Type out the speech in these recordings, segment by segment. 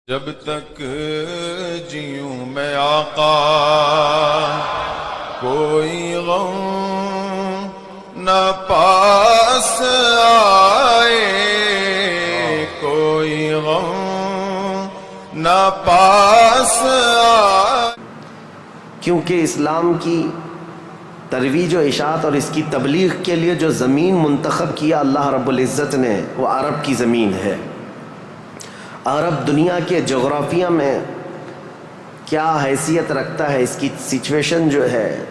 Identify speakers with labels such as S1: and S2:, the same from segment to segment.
S1: جب تک جیوں میں آقا کوئی غم نہ پاس آئے، کوئی غم نہ پاس آئے۔
S2: کیونکہ اسلام کی ترویج و اشاعت اور اس کی تبلیغ کے لیے جو زمین منتخب کیا اللہ رب العزت نے، وہ عرب کی زمین ہے۔ عرب دنیا کے جغرافیہ میں کیا حیثیت رکھتا ہے، اس کی سچویشن جو ہے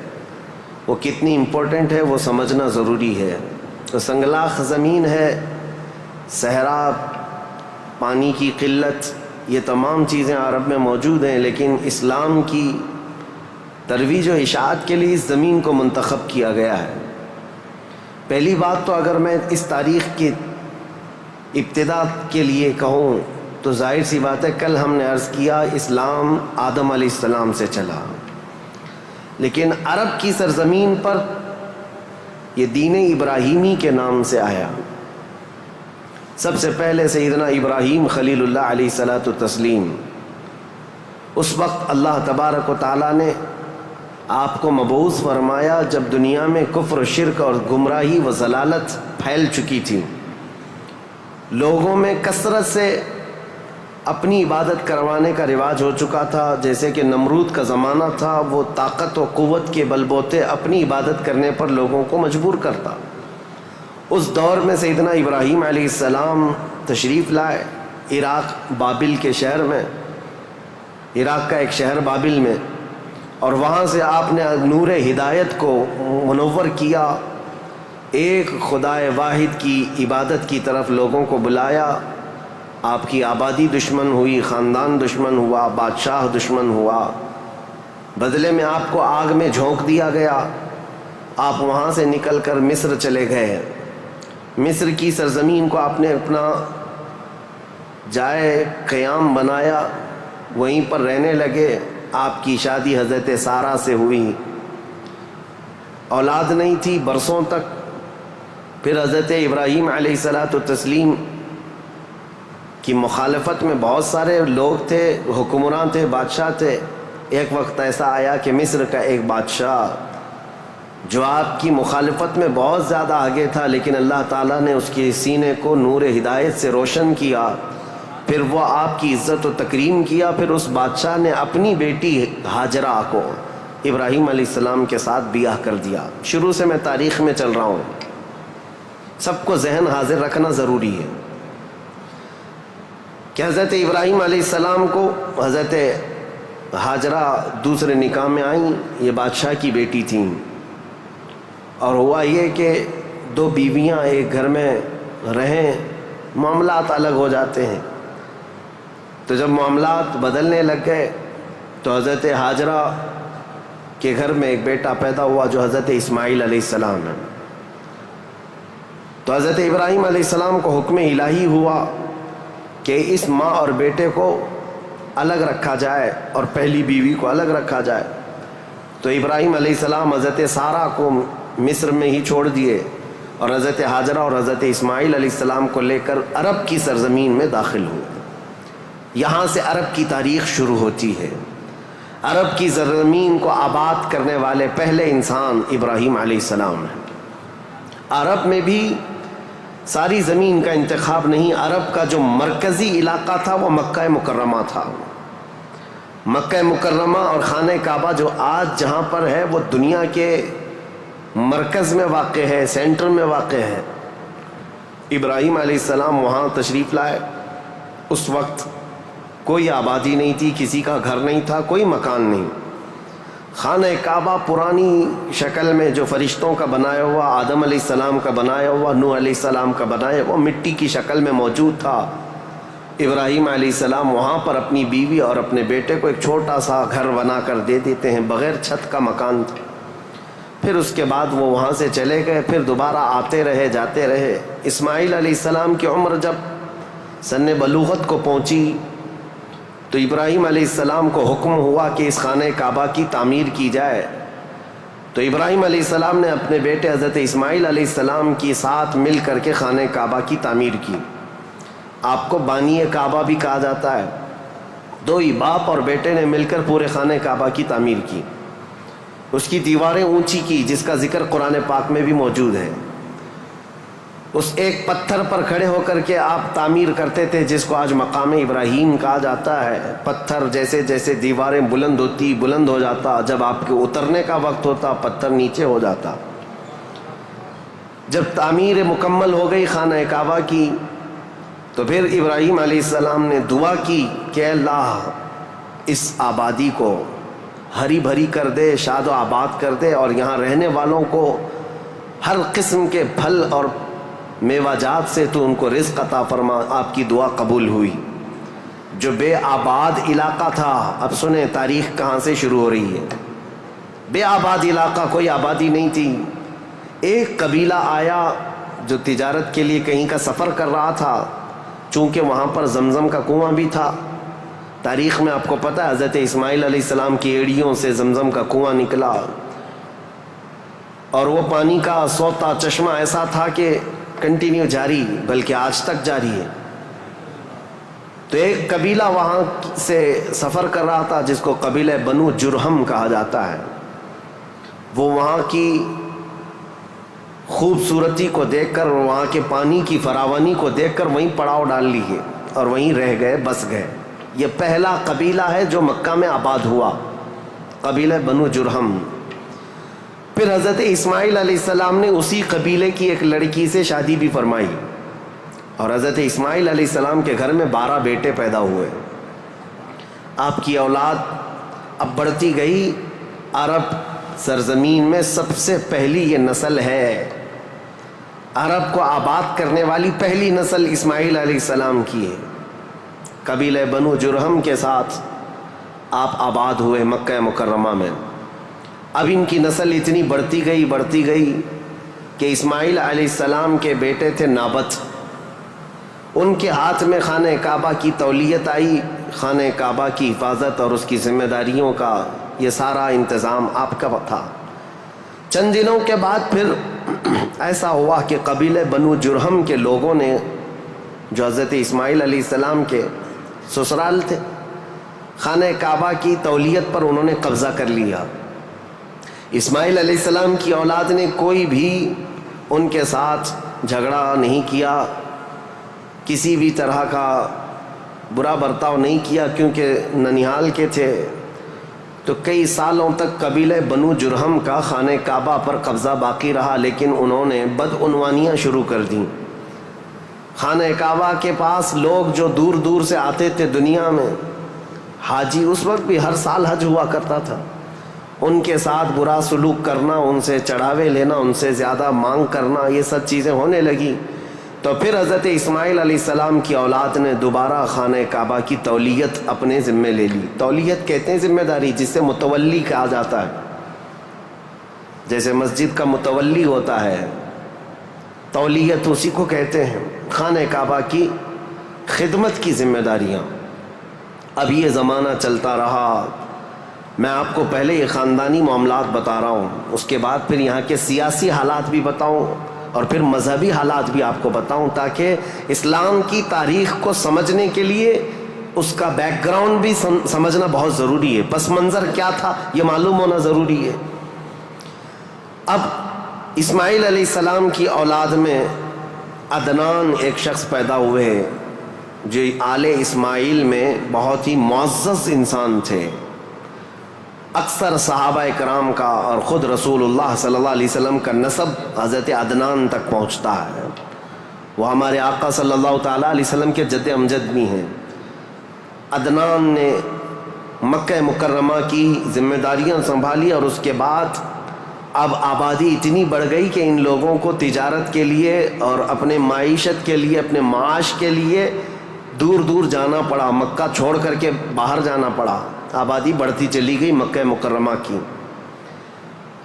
S2: وہ کتنی امپورٹنٹ ہے، وہ سمجھنا ضروری ہے۔ تو سنگلاخ زمین ہے، صحرا، پانی کی قلت، یہ تمام چیزیں عرب میں موجود ہیں، لیکن اسلام کی ترویج و اشاعت کے لیے اس زمین کو منتخب کیا گیا ہے۔ پہلی بات تو اگر میں اس تاریخ کی ابتدا کے لیے کہوں تو ظاہر سی بات ہے، کل ہم نے عرض کیا اسلام آدم علیہ السلام سے چلا، لیکن عرب کی سرزمین پر یہ دین ابراہیمی کے نام سے آیا۔ سب سے پہلے سیدنا ابراہیم خلیل اللہ علیہ الصلاۃ والتسلیم، اس وقت اللہ تبارک و تعالیٰ نے آپ کو مبعوث فرمایا جب دنیا میں کفر و شرک اور گمراہی و ضلالت پھیل چکی تھی، لوگوں میں کثرت سے اپنی عبادت کروانے کا رواج ہو چکا تھا۔ جیسے کہ نمرود کا زمانہ تھا، وہ طاقت و قوت کے بل بوتے اپنی عبادت کرنے پر لوگوں کو مجبور کرتا۔ اس دور میں سیدنا ابراہیم علیہ السلام تشریف لائے عراق بابل کے شہر میں، عراق کا ایک شہر بابل میں، اور وہاں سے آپ نے نور ہدایت کو منور کیا، ایک خدائے واحد کی عبادت کی طرف لوگوں کو بلایا۔ آپ کی آبادی دشمن ہوئی، خاندان دشمن ہوا، بادشاہ دشمن ہوا، بدلے میں آپ کو آگ میں جھونک دیا گیا۔ آپ وہاں سے نکل کر مصر چلے گئے۔ مصر کی سرزمین کو آپ نے اپنا جائے قیام بنایا، وہیں پر رہنے لگے۔ آپ کی شادی حضرت سارہ سے ہوئی، اولاد نہیں تھی برسوں تک۔ پھر حضرت ابراہیم علیہ الصلاۃ والتسلیم کی مخالفت میں بہت سارے لوگ تھے، حکمران تھے، بادشاہ تھے۔ ایک وقت ایسا آیا کہ مصر کا ایک بادشاہ جو آپ کی مخالفت میں بہت زیادہ آگے تھا، لیکن اللہ تعالیٰ نے اس کے سینے کو نور ہدایت سے روشن کیا، پھر وہ آپ کی عزت و تکریم کیا۔ پھر اس بادشاہ نے اپنی بیٹی ہاجرہ کو ابراہیم علیہ السلام کے ساتھ بیاہ کر دیا۔ شروع سے میں تاریخ میں چل رہا ہوں، سب کو ذہن حاضر رکھنا ضروری ہے کہ حضرت ابراہیم علیہ السلام کو حضرت ہاجرہ دوسرے نکاح میں آئیں، یہ بادشاہ کی بیٹی تھیں، اور ہوا یہ کہ دو بیویاں ایک گھر میں رہیں، معاملات الگ ہو جاتے ہیں۔ تو جب معاملات بدلنے لگ گئے تو حضرت ہاجرہ کے گھر میں ایک بیٹا پیدا ہوا جو حضرت اسماعیل علیہ السلام ہے۔ تو حضرت ابراہیم علیہ السلام کو حکم الہی ہوا کہ اس ماں اور بیٹے کو الگ رکھا جائے اور پہلی بیوی کو الگ رکھا جائے۔ تو ابراہیم علیہ السلام حضرت سارہ کو مصر میں ہی چھوڑ دیے اور حضرت ہاجرہ اور حضرت اسماعیل علیہ السلام کو لے کر عرب کی سرزمین میں داخل ہوئے۔ یہاں سے عرب کی تاریخ شروع ہوتی ہے۔ عرب کی سرزمین کو آباد کرنے والے پہلے انسان ابراہیم علیہ السلام ہیں۔ عرب میں بھی ساری زمین کا انتخاب نہیں، عرب کا جو مرکزی علاقہ تھا وہ مکہ مکرمہ تھا۔ مکہ مکرمہ اور خانہ کعبہ جو آج جہاں پر ہے وہ دنیا کے مرکز میں واقع ہے، سینٹر میں واقع ہے۔ ابراہیم علیہ السلام وہاں تشریف لائے۔ اس وقت کوئی آبادی نہیں تھی، کسی کا گھر نہیں تھا، کوئی مکان نہیں۔ خانہ کعبہ پرانی شکل میں جو فرشتوں کا بنایا ہوا، آدم علیہ السلام کا بنایا ہوا، نوح علیہ السلام کا بنایا ہوا، مٹی کی شکل میں موجود تھا۔ ابراہیم علیہ السلام وہاں پر اپنی بیوی اور اپنے بیٹے کو ایک چھوٹا سا گھر بنا کر دے دیتے ہیں، بغیر چھت کا مکان تھا۔ پھر اس کے بعد وہ وہاں سے چلے گئے، پھر دوبارہ آتے رہے، جاتے رہے۔ اسماعیل علیہ السلام کی عمر جب سن بلوغت کو پہنچی تو ابراہیم علیہ السلام کو حکم ہوا کہ اس خانہ کعبہ کی تعمیر کی جائے۔ تو ابراہیم علیہ السلام نے اپنے بیٹے حضرت اسماعیل علیہ السلام کے ساتھ مل کر کے خانہ کعبہ کی تعمیر کی۔ آپ کو بانی کعبہ بھی کہا جاتا ہے۔ دو ہی باپ اور بیٹے نے مل کر پورے خانہ کعبہ کی تعمیر کی، اس کی دیواریں اونچی کی، جس کا ذکر قرآن پاک میں بھی موجود ہے۔ اس ایک پتھر پر کھڑے ہو کر کے آپ تعمیر کرتے تھے، جس کو آج مقام ابراہیم کہا جاتا ہے۔ پتھر جیسے جیسے دیواریں بلند ہو جاتا، جب آپ کے اترنے کا وقت ہوتا پتھر نیچے ہو جاتا۔ جب تعمیر مکمل ہو گئی خانہ کعبہ کی، تو پھر ابراہیم علیہ السلام نے دعا کی کہ اللہ اس آبادی کو ہری بھری کر دے، شاد و آباد کر دے، اور یہاں رہنے والوں کو ہر قسم کے پھل اور میوہ جات سے تو ان کو رزق عطا فرما۔ آپ کی دعا قبول ہوئی۔ جو بے آباد علاقہ تھا، اب سنیں تاریخ کہاں سے شروع ہو رہی ہے۔ بے آباد علاقہ، کوئی آبادی نہیں تھی۔ ایک قبیلہ آیا جو تجارت کے لیے کہیں کا سفر کر رہا تھا، چونکہ وہاں پر زمزم کا کنواں بھی تھا۔ تاریخ میں آپ کو پتہ ہے حضرت اسماعیل علیہ السلام کی ایڑیوں سے زمزم کا کنواں نکلا، اور وہ پانی کا سوتا چشمہ ایسا تھا کہ کنٹینیو جاری، بلکہ آج تک جاری ہے۔ تو ایک قبیلہ وہاں سے سفر کر رہا تھا، جس کو قبیلہ بنو جرہم کہا جاتا ہے۔ وہ وہاں کی خوبصورتی کو دیکھ کر، وہاں کے پانی کی فراوانی کو دیکھ کر وہیں پڑاؤ ڈال لیے اور وہیں رہ گئے، بس گئے۔ یہ پہلا قبیلہ ہے جو مکہ میں آباد ہوا، قبیلہ بنو جرہم۔ پھر حضرت اسماعیل علیہ السلام نے اسی قبیلے کی ایک لڑکی سے شادی بھی فرمائی، اور حضرت اسماعیل علیہ السلام کے گھر میں 12 بیٹے پیدا ہوئے۔ آپ کی اولاد اب بڑھتی گئی۔ عرب سرزمین میں سب سے پہلی یہ نسل ہے، عرب کو آباد کرنے والی پہلی نسل اسماعیل علیہ السلام کی ہے۔ قبیلہ بنو جرہم کے ساتھ آپ آباد ہوئے مکہ مکرمہ میں۔ اب ان کی نسل اتنی بڑھتی گئی کہ اسماعیل علیہ السلام کے بیٹے تھے نابت، ان کے ہاتھ میں خانہ کعبہ کی تولیت آئی۔ خانہ کعبہ کی حفاظت اور اس کی ذمہ داریوں کا یہ سارا انتظام آپ کا تھا۔ چند دنوں کے بعد پھر ایسا ہوا کہ قبیلہ بنو جرہم کے لوگوں نے، جو حضرت اسماعیل علیہ السلام کے سسرال تھے، خانہ کعبہ کی تولیت پر انہوں نے قبضہ کر لیا۔ اسماعیل علیہ السلام کی اولاد نے کوئی بھی ان کے ساتھ جھگڑا نہیں کیا، کسی بھی طرح کا برا برتاؤ نہیں کیا، کیونکہ ننیال کے تھے۔ تو کئی سالوں تک قبیلہ بنو جرہم کا خانہ کعبہ پر قبضہ باقی رہا، لیکن انہوں نے بدعنوانیاں شروع کر دیں۔ خانہ کعبہ کے پاس لوگ جو دور دور سے آتے تھے دنیا میں، حاجی، اس وقت بھی ہر سال حج ہوا کرتا تھا، ان کے ساتھ برا سلوک کرنا، ان سے چڑھاوے لینا، ان سے زیادہ مانگ کرنا، یہ سب چیزیں ہونے لگی۔ تو پھر حضرت اسماعیل علیہ السلام کی اولاد نے دوبارہ خانہ کعبہ کی تولیت اپنے ذمے لے لی۔ تولیت کہتے ہیں ذمہ داری، جس سے متولی کہا جاتا ہے، جیسے مسجد کا متولی ہوتا ہے، تولیت اسی کو کہتے ہیں۔ خانہ کعبہ کی خدمت کی ذمہ داریاں۔ اب یہ زمانہ چلتا رہا۔ میں آپ کو پہلے یہ خاندانی معاملات بتا رہا ہوں، اس کے بعد پھر یہاں کے سیاسی حالات بھی بتاؤں، اور پھر مذہبی حالات بھی آپ کو بتاؤں، تاکہ اسلام کی تاریخ کو سمجھنے کے لیے اس کا بیک گراؤنڈ بھی سمجھنا بہت ضروری ہے، پس منظر کیا تھا یہ معلوم ہونا ضروری ہے۔ اب اسماعیل علیہ السلام کی اولاد میں عدنان ایک شخص پیدا ہوئے، جو آل اسماعیل میں بہت ہی معزز انسان تھے۔ اکثر صحابہ کرام کا اور خود رسول اللہ صلی اللہ علیہ وسلم کا نسب حضرت عدنان تک پہنچتا ہے۔ وہ ہمارے آقا صلی اللہ تعالیٰ علیہ وسلم کے جد امجد بھی ہیں۔ عدنان نے مکہ مکرمہ کی ذمہ داریاں سنبھالی، اور اس کے بعد اب آبادی اتنی بڑھ گئی کہ ان لوگوں کو تجارت کے لیے اور اپنے معیشت کے لیے، اپنے معاش کے لیے دور دور جانا پڑا، مکہ چھوڑ کر کے باہر جانا پڑا۔ آبادی بڑھتی چلی گئی مکہ مکرمہ کی،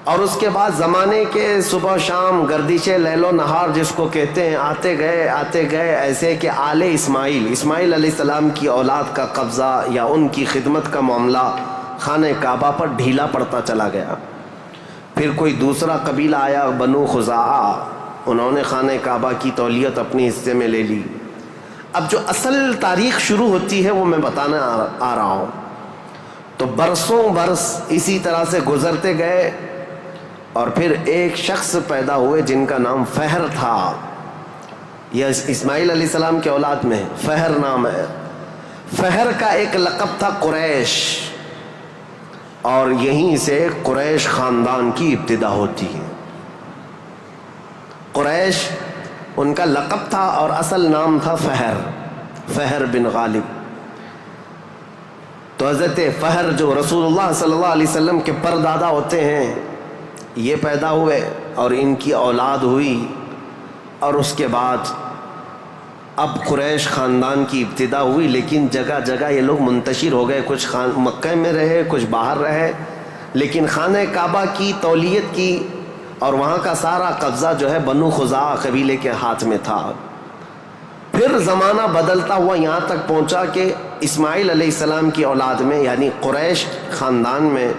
S2: اور اس کے بعد زمانے کے صبح شام گردش لیل و نہار جس کو کہتے ہیں، آتے گئے ایسے کہ آل اسماعیل علیہ السلام کی اولاد کا قبضہ یا ان کی خدمت کا معاملہ خانہ کعبہ پر ڈھیلا پڑتا چلا گیا۔ پھر کوئی دوسرا قبیلہ آیا، بنو خزاعہ، انہوں نے خانہ کعبہ کی تولیت اپنے حصے میں لے لی۔ اب جو اصل تاریخ شروع ہوتی ہے وہ میں بتانا آ رہا ہوں. تو برسوں برس اسی طرح سے گزرتے گئے اور پھر ایک شخص پیدا ہوئے جن کا نام فہر تھا. یہ اسماعیل علیہ السلام کے اولاد میں فہر نام ہے. فہر کا ایک لقب تھا قریش، اور یہیں سے قریش خاندان کی ابتدا ہوتی ہے. قریش ان کا لقب تھا اور اصل نام تھا فہر بن غالب. تو حضرت فہر جو رسول اللہ صلی اللہ علیہ وسلم کے پردادا ہوتے ہیں یہ پیدا ہوئے اور ان کی اولاد ہوئی. اور اس کے بعد اب قریش خاندان کی ابتدا ہوئی، لیکن جگہ جگہ یہ لوگ منتشر ہو گئے. کچھ مکہ میں رہے، کچھ باہر رہے، لیکن خانہ کعبہ کی تولیت کی اور وہاں کا سارا قبضہ جو ہے بنو خزاعہ قبیلے کے ہاتھ میں تھا. پھر زمانہ بدلتا ہوا یہاں تک پہنچا کہ اسماعیل علیہ السلام کی اولاد میں یعنی قریش خاندان میں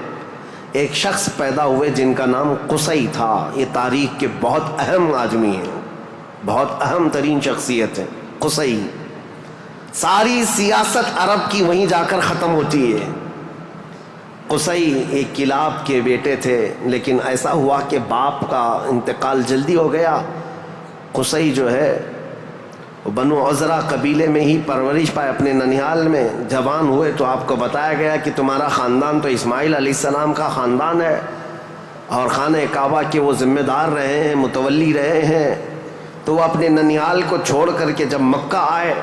S2: ایک شخص پیدا ہوئے جن کا نام قصی تھا. یہ تاریخ کے بہت اہم آدمی ہیں، بہت اہم ترین شخصیت ہے قصی. ساری سیاست عرب کی وہیں جا کر ختم ہوتی ہے. قصی ایک کلاب کے بیٹے تھے، لیکن ایسا ہوا کہ باپ کا انتقال جلدی ہو گیا. قصی جو ہے بنو عزرا قبیلے میں ہی پرورش پائے اپنے ننیال میں. جوان ہوئے تو آپ کو بتایا گیا کہ تمہارا خاندان تو اسماعیل علیہ السلام کا خاندان ہے اور خانہ کعبہ کے وہ ذمہ دار رہے ہیں، متولی رہے ہیں. تو وہ اپنے ننیال کو چھوڑ کر کے جب مکہ آئے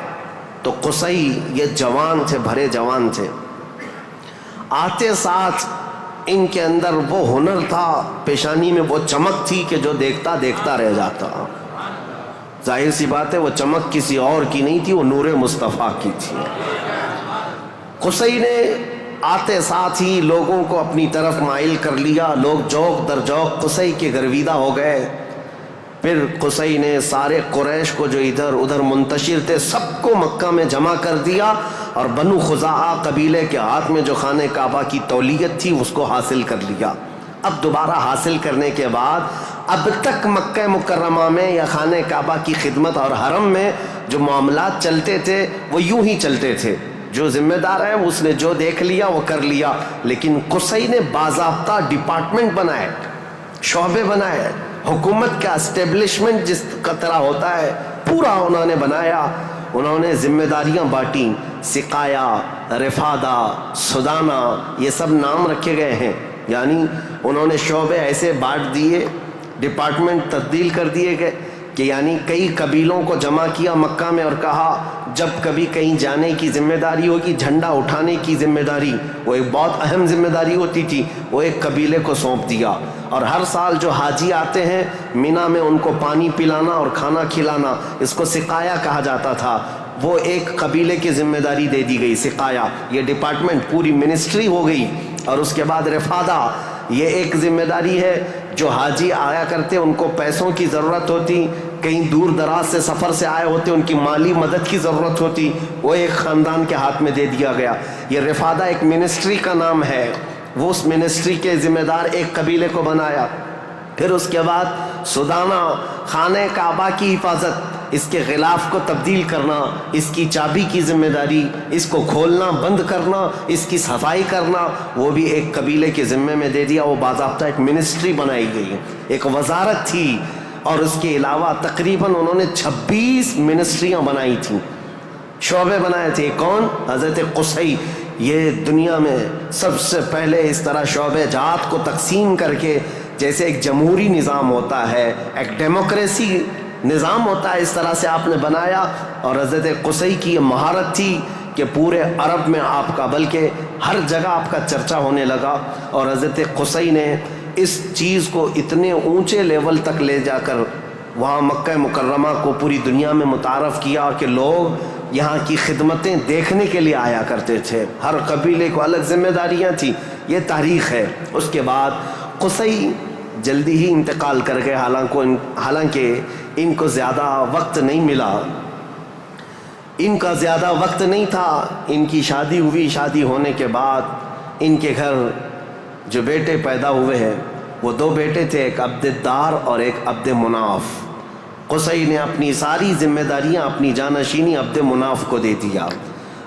S2: تو قصی یہ جوان تھے، بھرے جوان تھے. آتے ساتھ ان کے اندر وہ ہنر تھا، پیشانی میں وہ چمک تھی کہ جو دیکھتا دیکھتا رہ جاتا. ظاہر سی بات ہے وہ چمک کسی اور کی نہیں تھی، وہ نور مصطفیٰ کی تھی. قصی نے آتے ساتھ ہی لوگوں کو اپنی طرف مائل کر لیا. لوگ جوق در جوق قصی کے گرویدہ ہو گئے. پھر قصی نے سارے قریش کو جو ادھر ادھر منتشر تھے سب کو مکہ میں جمع کر دیا اور بنو خزاعہ قبیلے کے ہاتھ میں جو خانہ کعبہ کی تولیت تھی اس کو حاصل کر لیا. اب دوبارہ حاصل کرنے کے بعد اب تک مکہ مکرمہ میں یا خانہ کعبہ کی خدمت اور حرم میں جو معاملات چلتے تھے وہ یوں ہی چلتے تھے. جو ذمہ دار ہے اس نے جو دیکھ لیا وہ کر لیا. لیکن قصی نے باضابطہ ڈپارٹمنٹ بنائے، شعبے بنائے. حکومت کا اسٹیبلشمنٹ جس کا طرح ہوتا ہے پورا انہوں نے بنایا. انہوں نے ذمہ داریاں بانٹیں. سقایا، رفادہ، سدانہ، یہ سب نام رکھے گئے ہیں. یعنی انہوں نے شعبے ایسے بانٹ دیے، ڈپارٹمنٹ تبدیل کر دیے گئے کہ یعنی کئی قبیلوں کو جمع کیا مکہ میں اور کہا جب کبھی کہیں جانے کی ذمہ داری ہوگی، جھنڈا اٹھانے کی ذمہ داری، وہ ایک بہت اہم ذمہ داری ہوتی تھی، وہ ایک قبیلے کو سونپ دیا. اور ہر سال جو حاجی آتے ہیں مینا میں ان کو پانی پلانا اور کھانا کھلانا، اس کو سقایا کہا جاتا تھا، وہ ایک قبیلے کی ذمہ داری دے دی گئی. سقایا یہ ڈپارٹمنٹ پوری منسٹری ہو گئی. اور اس کے بعد رفادہ یہ ایک ذمہ داری ہے. جو حاجی آیا کرتے ان کو پیسوں کی ضرورت ہوتی، کہیں دور دراز سے سفر سے آئے ہوتے ان کی مالی مدد کی ضرورت ہوتی، وہ ایک خاندان کے ہاتھ میں دے دیا گیا. یہ رفادہ ایک منسٹری کا نام ہے. وہ اس منسٹری کے ذمہ دار ایک قبیلے کو بنایا. پھر اس کے بعد سدانہ، خانہ کعبہ کی حفاظت، اس کے غلاف کو تبدیل کرنا، اس کی چابی کی ذمہ داری، اس کو کھولنا بند کرنا، اس کی صفائی کرنا، وہ بھی ایک قبیلے کے ذمے میں دے دیا. وہ باضابطہ ایک منسٹری بنائی گئی، ایک وزارت تھی. اور اس کے علاوہ تقریباً انہوں نے 26 منسٹریاں بنائی تھیں، شعبے بنائے تھے. کون؟ حضرت قصی. یہ دنیا میں سب سے پہلے اس طرح شعبے جات کو تقسیم کر کے، جیسے ایک جمہوری نظام ہوتا ہے، ایک ڈیموکریسی نظام ہوتا ہے، اس طرح سے آپ نے بنایا. اور حضرت قصی کی یہ مہارت تھی کہ پورے عرب میں آپ کا، بلکہ ہر جگہ آپ کا چرچا ہونے لگا. اور حضرت قصی نے اس چیز کو اتنے اونچے لیول تک لے جا کر وہاں مکہ مکرمہ کو پوری دنیا میں متعارف کیا کہ لوگ یہاں کی خدمتیں دیکھنے کے لیے آیا کرتے تھے. ہر قبیلے کو الگ ذمہ داریاں تھیں. یہ تاریخ ہے. اس کے بعد قصی جلدی ہی انتقال کر گئے، حالانکہ ان کو زیادہ وقت نہیں ملا، ان کا زیادہ وقت نہیں تھا. ان کی شادی ہوئی. شادی ہونے کے بعد ان کے گھر جو بیٹے پیدا ہوئے ہیں وہ 2 بیٹے تھے، ایک عبد الدار اور ایک عبد مناف. قصی نے اپنی ساری ذمہ داریاں اپنی جانشینی عبد مناف کو دے دیا۔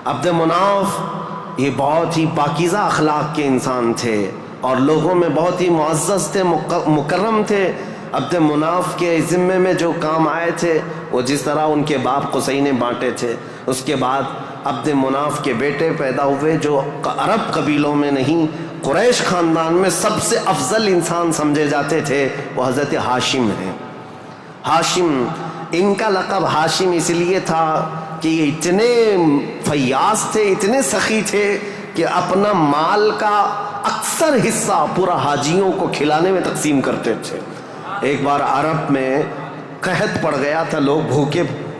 S2: عبد مناف یہ بہت ہی پاکیزہ اخلاق کے انسان تھے اور لوگوں میں بہت ہی معزز تھے، مکرم تھے۔ عبد مناف کے ذمے میں جو کام آئے تھے وہ جس طرح ان کے باپ قصی نے بانٹے تھے، اس کے بعد عبد مناف کے بیٹے پیدا ہوئے جو عرب قبیلوں میں نہیں، قریش خاندان میں سب سے افضل انسان سمجھے جاتے تھے، وہ حضرت ہاشم ہیں۔ ہاشم، ان کا لقب ہاشم اس لیے تھا کہ یہ اتنے فیاض تھے، اتنے سخی تھے کہ اپنا مال کا اکثر حصہ پورا حاجیوں کو کھلانے میں تقسیم کرتے تھے۔ ایک بار عرب میں قحط پڑ گیا تھا، لوگ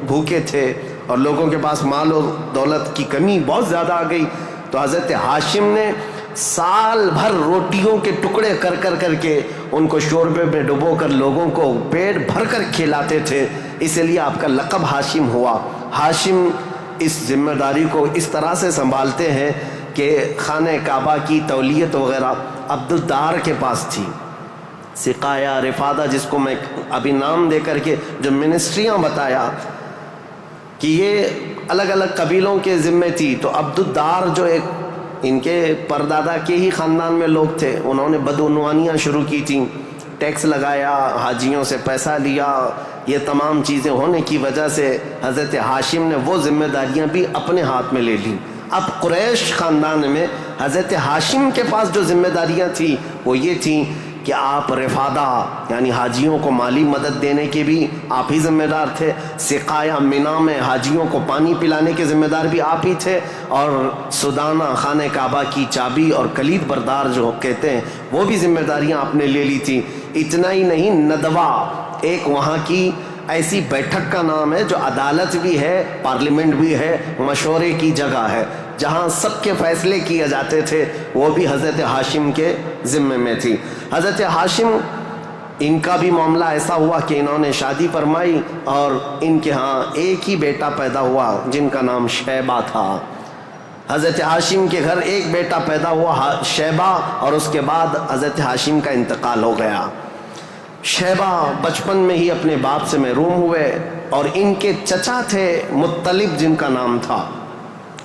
S2: بھوکے تھے اور لوگوں کے پاس مال و دولت کی کمی بہت زیادہ آ گئی، تو حضرت ہاشم نے سال بھر روٹیوں کے ٹکڑے کر کے ان کو شوربے میں ڈبو کر لوگوں کو پیٹ بھر کر کھلاتے تھے، اس لیے آپ کا لقب ہاشم ہوا۔ ہاشم اس ذمہ داری کو اس طرح سے سنبھالتے ہیں کہ خانہ کعبہ کی تولیت وغیرہ عبدالدار کے پاس تھی۔ سقایہ رفادہ، جس کو میں ابھی نام دے کر کے جو منسٹریاں بتایا کہ یہ الگ الگ قبیلوں کے ذمے تھی، تو عبدالدار جو ایک ان کے پردادا کے ہی خاندان میں لوگ تھے، انہوں نے بدعنوانیاں شروع کی تھیں، ٹیکس لگایا، حاجیوں سے پیسہ لیا، یہ تمام چیزیں ہونے کی وجہ سے حضرت ہاشم نے وہ ذمہ داریاں بھی اپنے ہاتھ میں لے لیں۔ اب قریش خاندان میں حضرت ہاشم کے پاس جو ذمہ داریاں تھیں وہ یہ تھیں کہ آپ رفادہ یعنی حاجیوں کو مالی مدد دینے کے بھی آپ ہی ذمہ دار تھے، سقایہ مینا میں حاجیوں کو پانی پلانے کے ذمہ دار بھی آپ ہی تھے، اور سدانہ خانہ کعبہ کی چابی اور کلید بردار جو کہتے ہیں وہ بھی ذمہ داریاں آپ نے لے لی تھی۔ اتنا ہی نہیں، ندوہ ایک وہاں کی ایسی بیٹھک کا نام ہے جو عدالت بھی ہے، پارلیمنٹ بھی ہے، مشورے کی جگہ ہے، جہاں سب کے فیصلے کیے جاتے تھے، وہ بھی حضرت ہاشم کے ذمے میں تھی۔ حضرت ہاشم، ان کا بھی معاملہ ایسا ہوا کہ انہوں نے شادی فرمائی اور ان کے ہاں ایک ہی بیٹا پیدا ہوا جن کا نام شیبہ تھا۔ حضرت ہاشم کے گھر ایک بیٹا پیدا ہوا شیبہ، اور اس کے بعد حضرت ہاشم کا انتقال ہو گیا۔ شیبہ بچپن میں ہی اپنے باپ سے محروم ہوئے، اور ان کے چچا تھے مطلب جن کا نام تھا،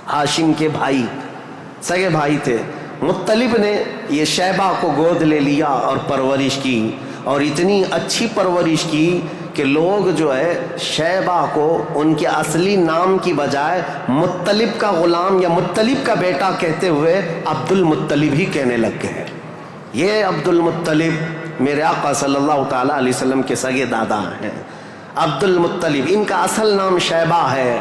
S2: ہاشم کے بھائی، سگے بھائی تھے۔ مطلب نے یہ شیبہ کو گود لے لیا اور پرورش کی، اور اتنی اچھی پرورش کی کہ لوگ جو ہے شیبہ کو ان کے اصلی نام کی بجائے مطلب کا غلام یا مطلب کا بیٹا کہتے ہوئے عبد المطلب ہی کہنے لگ گئے۔ یہ عبد المطلب میرے آقا صلی اللہ تعالیٰ علیہ وسلم کے سگے دادا ہیں، عبد المطلب، ان کا اصل نام شیبہ ہے۔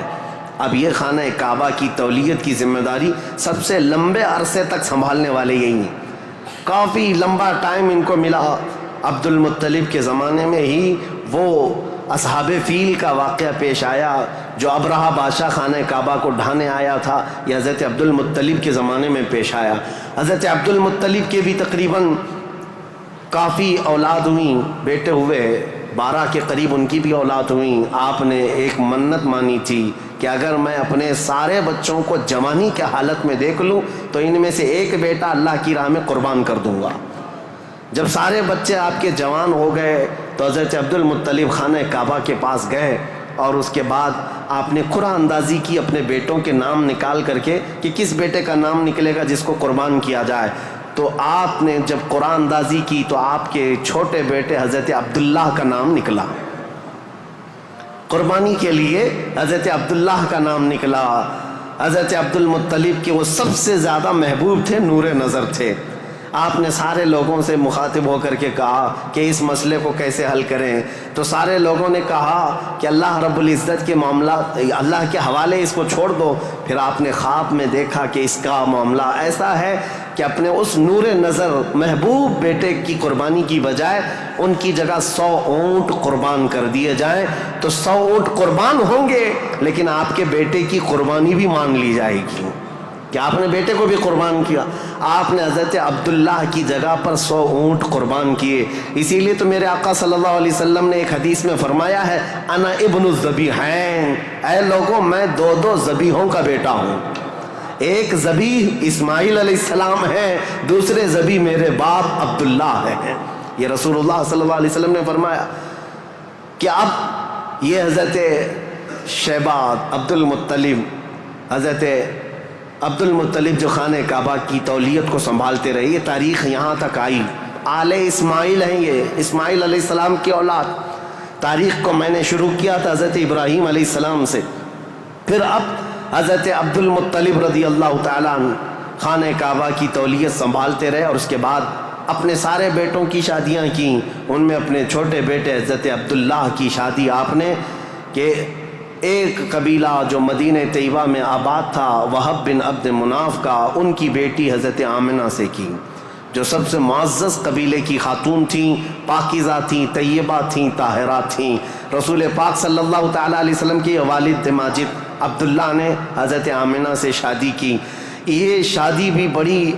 S2: اب یہ خانہ کعبہ کی تولیت کی ذمہ داری سب سے لمبے عرصے تک سنبھالنے والے یہی ہیں، کافی لمبا ٹائم ان کو ملا۔ عبد المطلب کے زمانے میں ہی وہ اصحاب فیل کا واقعہ پیش آیا جو ابرہہ بادشاہ خانہ کعبہ کو ڈھانے آیا تھا، یہ حضرت عبد المطلب کے زمانے میں پیش آیا۔ حضرت عبد المطلب کے بھی تقریباً کافی اولاد ہوئیں، بیٹے ہوئے، 12 کے قریب ان کی بھی اولاد ہوئیں۔ آپ نے ایک منت مانی تھی کہ اگر میں اپنے سارے بچوں کو جوانی کے حالت میں دیکھ لوں تو ان میں سے ایک بیٹا اللہ کی راہ میں قربان کر دوں گا۔ جب سارے بچے آپ کے جوان ہو گئے تو حضرت عبد المطلب خانہ کعبہ کے پاس گئے، اور اس کے بعد آپ نے قرعہ اندازی کی اپنے بیٹوں کے نام نکال کر کے کہ کس بیٹے کا نام نکلے گا جس کو قربان کیا جائے۔ تو آپ نے جب قرعہ اندازی کی تو آپ کے چھوٹے بیٹے حضرت عبداللہ کا نام نکلا، قربانی کے لیے حضرت عبداللہ کا نام نکلا۔ حضرت عبد المطلب کے وہ سب سے زیادہ محبوب تھے، نور نظر تھے۔ آپ نے سارے لوگوں سے مخاطب ہو کر کے کہا کہ اس مسئلے کو کیسے حل کریں، تو سارے لوگوں نے کہا کہ اللہ رب العزت کے معاملات اللہ کے حوالے اس کو چھوڑ دو۔ پھر آپ نے خواب میں دیکھا کہ اس کا معاملہ ایسا ہے کہ اپنے اس نور نظر محبوب بیٹے کی قربانی کی بجائے ان کی جگہ 100 اونٹ قربان کر دیے جائیں، تو 100 اونٹ قربان ہوں گے لیکن آپ کے بیٹے کی قربانی بھی مان لی جائے گی کہ آپ نے بیٹے کو بھی قربان کیا۔ آپ نے حضرت عبداللہ کی جگہ پر 100 اونٹ قربان کیے۔ اسی لیے تو میرے آقا صلی اللہ علیہ وسلم نے ایک حدیث میں فرمایا ہے، انا ابن الذبیحین، اے لوگوں میں 2 ذبیحوں کا بیٹا ہوں۔ ایک ذبیح اسماعیل علیہ السلام ہے، دوسرے ذبیح میرے باپ عبداللہ ہیں۔ یہ رسول اللہ صلی اللہ علیہ وسلم نے فرمایا کہ اب یہ حضرت شیبہ عبدالمطلب، حضرت عبدالمطلب جو خانہ کعبہ کی تولیت کو سنبھالتے رہے، یہ تاریخ یہاں تک آئی۔ آل اسماعیل ہیں، یہ اسماعیل علیہ السلام کی اولاد۔ تاریخ کو میں نے شروع کیا تھا حضرت ابراہیم علیہ السلام سے، پھر اب حضرت عبدالمطلب رضی اللہ تعالیٰ عنہ خانہ کعبہ کی تولیت سنبھالتے رہے، اور اس کے بعد اپنے سارے بیٹوں کی شادیاں کیں۔ ان میں اپنے چھوٹے بیٹے حضرت عبداللہ کی شادی آپ نے، کہ ایک قبیلہ جو مدینہ طیبہ میں آباد تھا وہب بن عبد مناف کا، ان کی بیٹی حضرت آمنہ سے کی، جو سب سے معزز قبیلے کی خاتون تھیں، پاکیزہ تھیں، طیبہ تھیں، طاہرہ تھیں۔ رسول پاک صلی اللہ تعالیٰ علیہ وسلم کے والد ماجد عبداللہ نے حضرت آمنہ سے شادی کی۔ یہ شادی بھی بڑی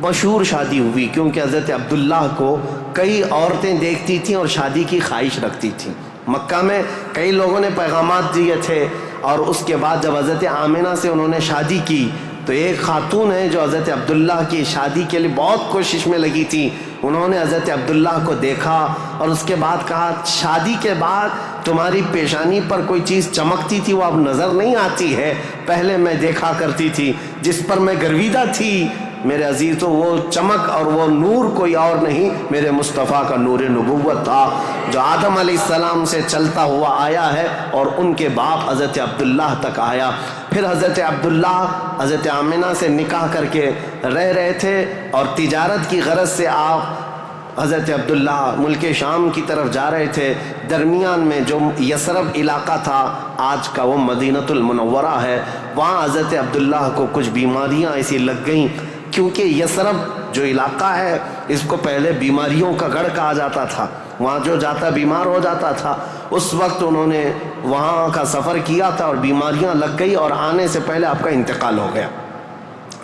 S2: مشہور شادی ہوئی، کیونکہ حضرت عبداللہ کو کئی عورتیں دیکھتی تھیں اور شادی کی خواہش رکھتی تھیں۔ مکہ میں کئی لوگوں نے پیغامات دیے تھے، اور اس کے بعد جب حضرت آمنہ سے انہوں نے شادی کی تو ایک خاتون ہے جو حضرت عبداللہ کی شادی کے لیے بہت کوشش میں لگی تھی، انہوں نے حضرت عبداللہ کو دیکھا اور اس کے بعد کہا، شادی کے بعد تمہاری پیشانی پر کوئی چیز چمکتی تھی وہ اب نظر نہیں آتی ہے، پہلے میں دیکھا کرتی تھی، جس پر میں گرویدہ تھی میرے عزیزوں، وہ چمک اور وہ نور کوئی اور نہیں، میرے مصطفیٰ کا نور نبوت تھا، جو آدم علیہ السلام سے چلتا ہوا آیا ہے اور ان کے باپ حضرت عبداللہ تک آیا۔ پھر حضرت عبداللہ حضرت آمنہ سے نکاح کر کے رہ رہے تھے، اور تجارت کی غرض سے آپ حضرت عبداللہ ملک شام کی طرف جا رہے تھے۔ درمیان میں جو یثرب علاقہ تھا، آج کا وہ مدینۃ المنورہ ہے، وہاں حضرت عبداللہ کو کچھ بیماریاں ایسی لگ گئیں، کیونکہ یثرب جو علاقہ ہے اس کو پہلے بیماریوں کا گڑھ کہا جاتا تھا، وہاں جو جاتا بیمار ہو جاتا تھا۔ اس وقت انہوں نے وہاں کا سفر کیا تھا اور بیماریاں لگ گئی، اور آنے سے پہلے آپ کا انتقال ہو گیا،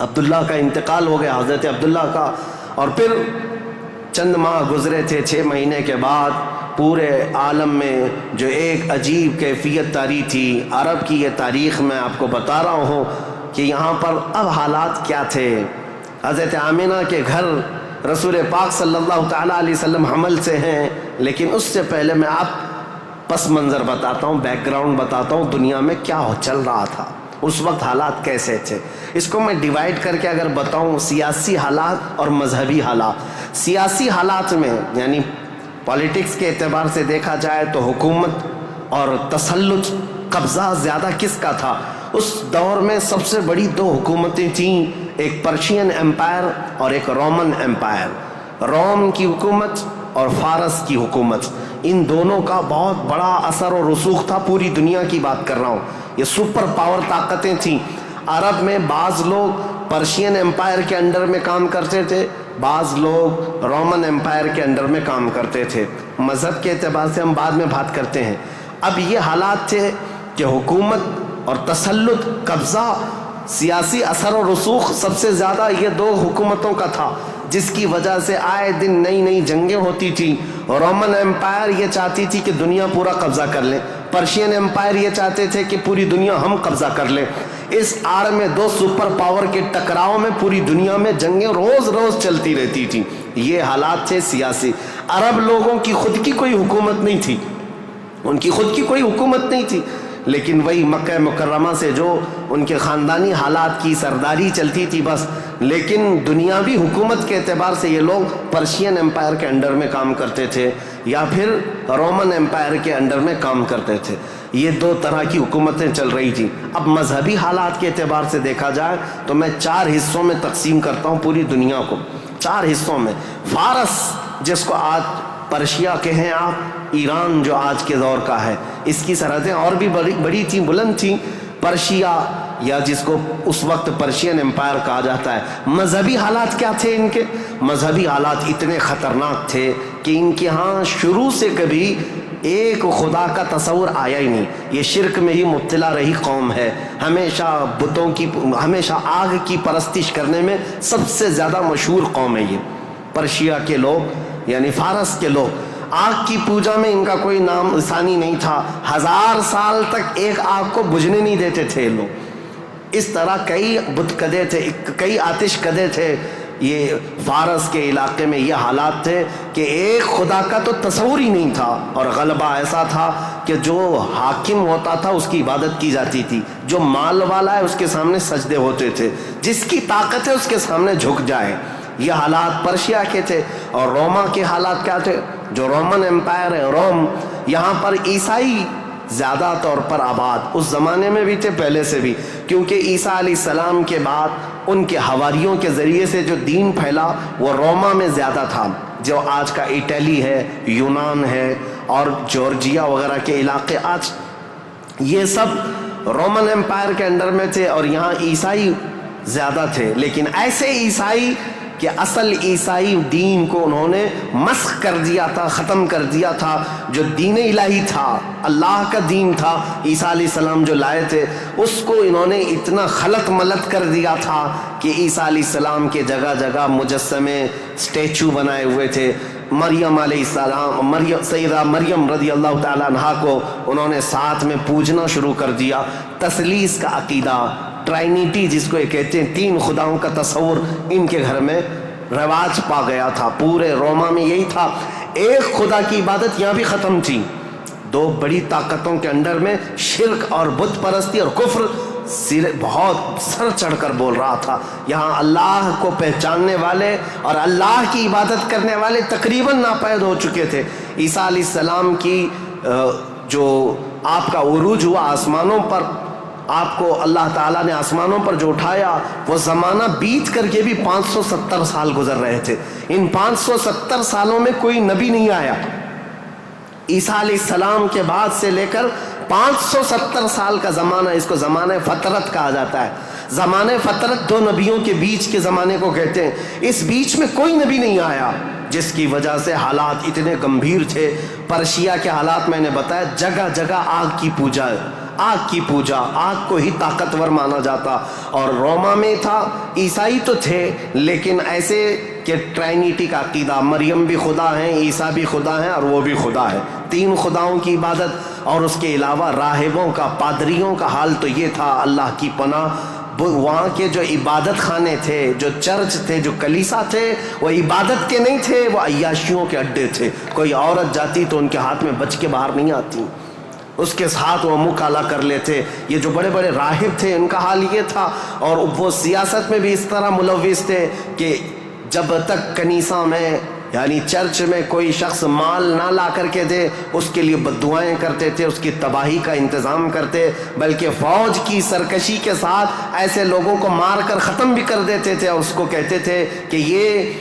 S2: عبداللہ کا انتقال ہو گیا، حضرت عبداللہ کا۔ اور پھر چند ماہ گزرے تھے، 6 مہینے کے بعد پورے عالم میں جو ایک عجیب کیفیت طاری تھی، عرب کی یہ تاریخ میں آپ کو بتا رہا ہوں کہ یہاں پر اب حالات کیا تھے۔ حضرت آمنہ کے گھر رسول پاک صلی اللہ تعالیٰ علیہ وسلم حمل سے ہیں، لیکن اس سے پہلے میں آپ پس منظر بتاتا ہوں، بیک گراؤنڈ بتاتا ہوں، دنیا میں کیا چل رہا تھا اس وقت، حالات کیسے تھے۔ اس کو میں ڈیوائیڈ کر کے اگر بتاؤں، سیاسی حالات اور مذہبی حالات۔ سیاسی حالات میں یعنی پالیٹکس کے اعتبار سے دیکھا جائے تو حکومت اور تسلط، قبضہ زیادہ کس کا تھا؟ اس دور میں سب سے بڑی 2 حکومتیں تھیں، ایک پرشین امپائر اور ایک رومن امپائر، روم کی حکومت اور فارس کی حکومت۔ ان دونوں کا بہت بڑا اثر و رسوخ تھا، پوری دنیا کی بات کر رہا ہوں، یہ سپر پاور طاقتیں تھیں۔ عرب میں بعض لوگ پرشین امپائر کے انڈر میں کام کرتے تھے، بعض لوگ رومن امپائر کے انڈر میں کام کرتے تھے۔ مذہب کے اعتبار سے ہم بعد میں بات کرتے ہیں۔ اب یہ حالات تھے کہ حکومت اور تسلط، قبضہ، سیاسی اثر و رسوخ سب سے زیادہ یہ 2 حکومتوں کا تھا، جس کی وجہ سے آئے دن نئی نئی جنگیں ہوتی تھیں۔ رومن امپائر یہ چاہتی تھی کہ دنیا پورا قبضہ کر لیں، پرشین امپائر یہ چاہتے تھے کہ پوری دنیا ہم قبضہ کر لیں۔ اس آڑ میں 2 سپر پاور کے ٹکراؤ میں پوری دنیا میں جنگیں روز روز چلتی رہتی تھیں۔ یہ حالات تھے سیاسی۔ عرب لوگوں کی خود کی کوئی حکومت نہیں تھی، ان کی خود کی کوئی حکومت نہیں تھی، لیکن وہی مکہ مکرمہ سے جو ان کے خاندانی حالات کی سرداری چلتی تھی بس۔ لیکن دنیاوی حکومت کے اعتبار سے یہ لوگ پرشین امپائر کے انڈر میں کام کرتے تھے یا پھر رومن امپائر کے انڈر میں کام کرتے تھے۔ یہ 2 طرح کی حکومتیں چل رہی تھیں۔ اب مذہبی حالات کے اعتبار سے دیکھا جائے تو میں 4 حصوں میں تقسیم کرتا ہوں پوری دنیا کو، 4 حصوں میں۔ فارس، جس کو آج پرشیا کہیں آپ، ایران جو آج کے دور کا ہے، اس کی سرحدیں اور بھی بڑی تھیں، بلند تھیں۔ پرشیا یا جس کو اس وقت پرشین امپائر کہا جاتا ہے۔ مذہبی حالات کیا تھے ان کے؟ مذہبی حالات اتنے خطرناک تھے کہ ان کے ہاں شروع سے کبھی ایک خدا کا تصور آیا ہی نہیں، یہ شرک میں ہی مبتلا رہی قوم ہے، ہمیشہ بتوں کی، ہمیشہ آگ کی پرستش کرنے میں سب سے زیادہ مشہور قوم ہے یہ پرشیا کے لوگ، یعنی فارس کے لوگ۔ آگ کی پوجا میں ان کا کوئی نام ثانی نہیں تھا، 1000 سال تک ایک آگ کو بجھنے نہیں دیتے تھے لوگ۔ اس طرح کئی بت کدے تھے، کئی آتش کدے تھے۔ یہ فارس کے علاقے میں یہ حالات تھے کہ ایک خدا کا تو تصور ہی نہیں تھا، اور غلبہ ایسا تھا کہ جو حاکم ہوتا تھا اس کی عبادت کی جاتی تھی، جو مال والا ہے اس کے سامنے سجدے ہوتے تھے، جس کی طاقت ہے اس کے سامنے جھک جائے۔ یہ حالات پرشیا کے تھے۔ اور روما کے حالات کیا تھے؟ جو رومن امپائر ہے، روم، یہاں پر عیسائی زیادہ طور پر آباد، اس زمانے میں بھی تھے، پہلے سے بھی، کیونکہ عیسیٰ علیہ السلام کے بعد ان کے حواریوں کے ذریعے سے جو دین پھیلا وہ روما میں زیادہ تھا، جو آج کا اٹلی ہے، یونان ہے اور جورجیا وغیرہ کے علاقے، آج یہ سب رومن امپائر کے انڈر میں تھے اور یہاں عیسائی زیادہ تھے۔ لیکن ایسے عیسائی کہ اصل عیسائی دین کو انہوں نے مسخ کر دیا تھا، ختم کر دیا تھا۔ جو دین الہی تھا، اللہ کا دین تھا، عیسیٰ علیہ السلام جو لائے تھے، اس کو انہوں نے اتنا خلط ملط کر دیا تھا کہ عیسیٰ علیہ السلام کے جگہ جگہ مجسمے، اسٹیچو بنائے ہوئے تھے۔ مریم علیہ السلام، سیدہ مریم رضی اللہ تعالیٰ عنہا کو انہوں نے ساتھ میں پوجنا شروع کر دیا۔ تثلیث کا عقیدہ، ٹرائنیٹی جس کو یہ کہتے ہیں، تین خداؤں کا تصور ان کے گھر میں رواج پا گیا تھا۔ پورے روما میں یہی تھا، ایک خدا کی عبادت یہاں بھی ختم تھی۔ دو بڑی طاقتوں کے انڈر میں شرک اور بت پرستی اور کفر بہت سر چڑھ کر بول رہا تھا۔ یہاں اللہ کو پہچاننے والے اور اللہ کی عبادت کرنے والے تقریباً ناپید ہو چکے تھے۔ عیسیٰ علیہ السلام کی جو آپ کا عروج ہوا آسمانوں پر، آپ کو اللہ تعالیٰ نے آسمانوں پر جو اٹھایا، وہ زمانہ بیت کر کے بھی 570 سال گزر رہے تھے۔ ان 570 سالوں میں کوئی نبی نہیں آیا۔ عیسیٰ علیہ السلام کے بعد سے لے کر 570 سال کا زمانہ، اس کو زمانہ فترت کہا جاتا ہے۔ زمانہ فترت دو نبیوں کے بیچ کے زمانے کو کہتے ہیں۔ اس بیچ میں کوئی نبی نہیں آیا، جس کی وجہ سے حالات اتنے گمبھیر تھے۔ پرشیا کے حالات میں نے بتایا، جگہ جگہ آگ کی پوجا، آگ کی پوجا، آگ کو ہی طاقتور مانا جاتا۔ اور روما میں تھا، عیسائی تو تھے لیکن ایسے کہ ٹرائنیٹی کا عقیدہ، مریم بھی خدا ہیں، عیسیٰ بھی خدا ہیں اور وہ بھی خدا ہے، تین خداؤں کی عبادت۔ اور اس کے علاوہ راہبوں کا، پادریوں کا حال تو یہ تھا، اللہ کی پناہ، وہاں کے جو عبادت خانے تھے، جو چرچ تھے، جو کلیسا تھے، وہ عبادت کے نہیں تھے، وہ عیاشیوں کے اڈے تھے۔ کوئی عورت جاتی تو ان کے ہاتھ میں بچ کے باہر نہیں آتی، اس کے ساتھ وہ منہ کالا کر لیتے۔ یہ جو بڑے بڑے راہب تھے ان کا حال یہ تھا۔ اور وہ سیاست میں بھی اس طرح ملوث تھے کہ جب تک کنیسہ میں یعنی چرچ میں کوئی شخص مال نہ لا کر کے دے، اس کے لیے بددعائیں کرتے تھے، اس کی تباہی کا انتظام کرتے، بلکہ فوج کی سرکشی کے ساتھ ایسے لوگوں کو مار کر ختم بھی کر دیتے تھے۔ اور اس کو کہتے تھے کہ یہ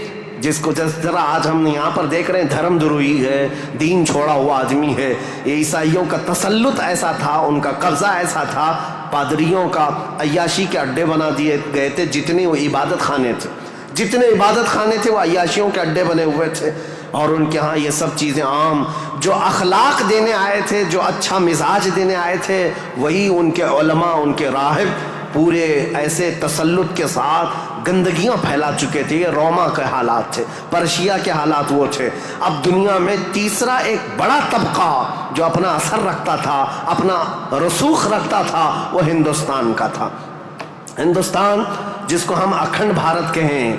S2: جس کو جس طرح آج ہم یہاں پر دیکھ رہے ہیں دھرم دروہی ہے، دین چھوڑا ہوا آدمی ہے۔ یہ عیسائیوں کا تسلط ایسا تھا، ان کا قبضہ ایسا تھا، پادریوں کا عیاشی کے اڈے بنا دیے گئے تھے۔ جتنے وہ عبادت خانے تھے، جتنے عبادت خانے تھے، وہ عیاشیوں کے اڈے بنے ہوئے تھے۔ اور ان کے ہاں یہ سب چیزیں عام، جو اخلاق دینے آئے تھے، جو اچھا مزاج دینے آئے تھے، وہی ان کے علماء، ان کے راہب پورے ایسے تسلط کے ساتھ گندگیاں پھیلا چکے تھے۔ یہ روما کے حالات تھے، پرشیا کے حالات وہ تھے۔ اب دنیا میں تیسرا ایک بڑا طبقہ جو اپنا اثر رکھتا تھا، اپنا رسوخ رکھتا تھا، وہ ہندوستان کا تھا۔ ہندوستان جس کو ہم اکھنڈ بھارت کہیں،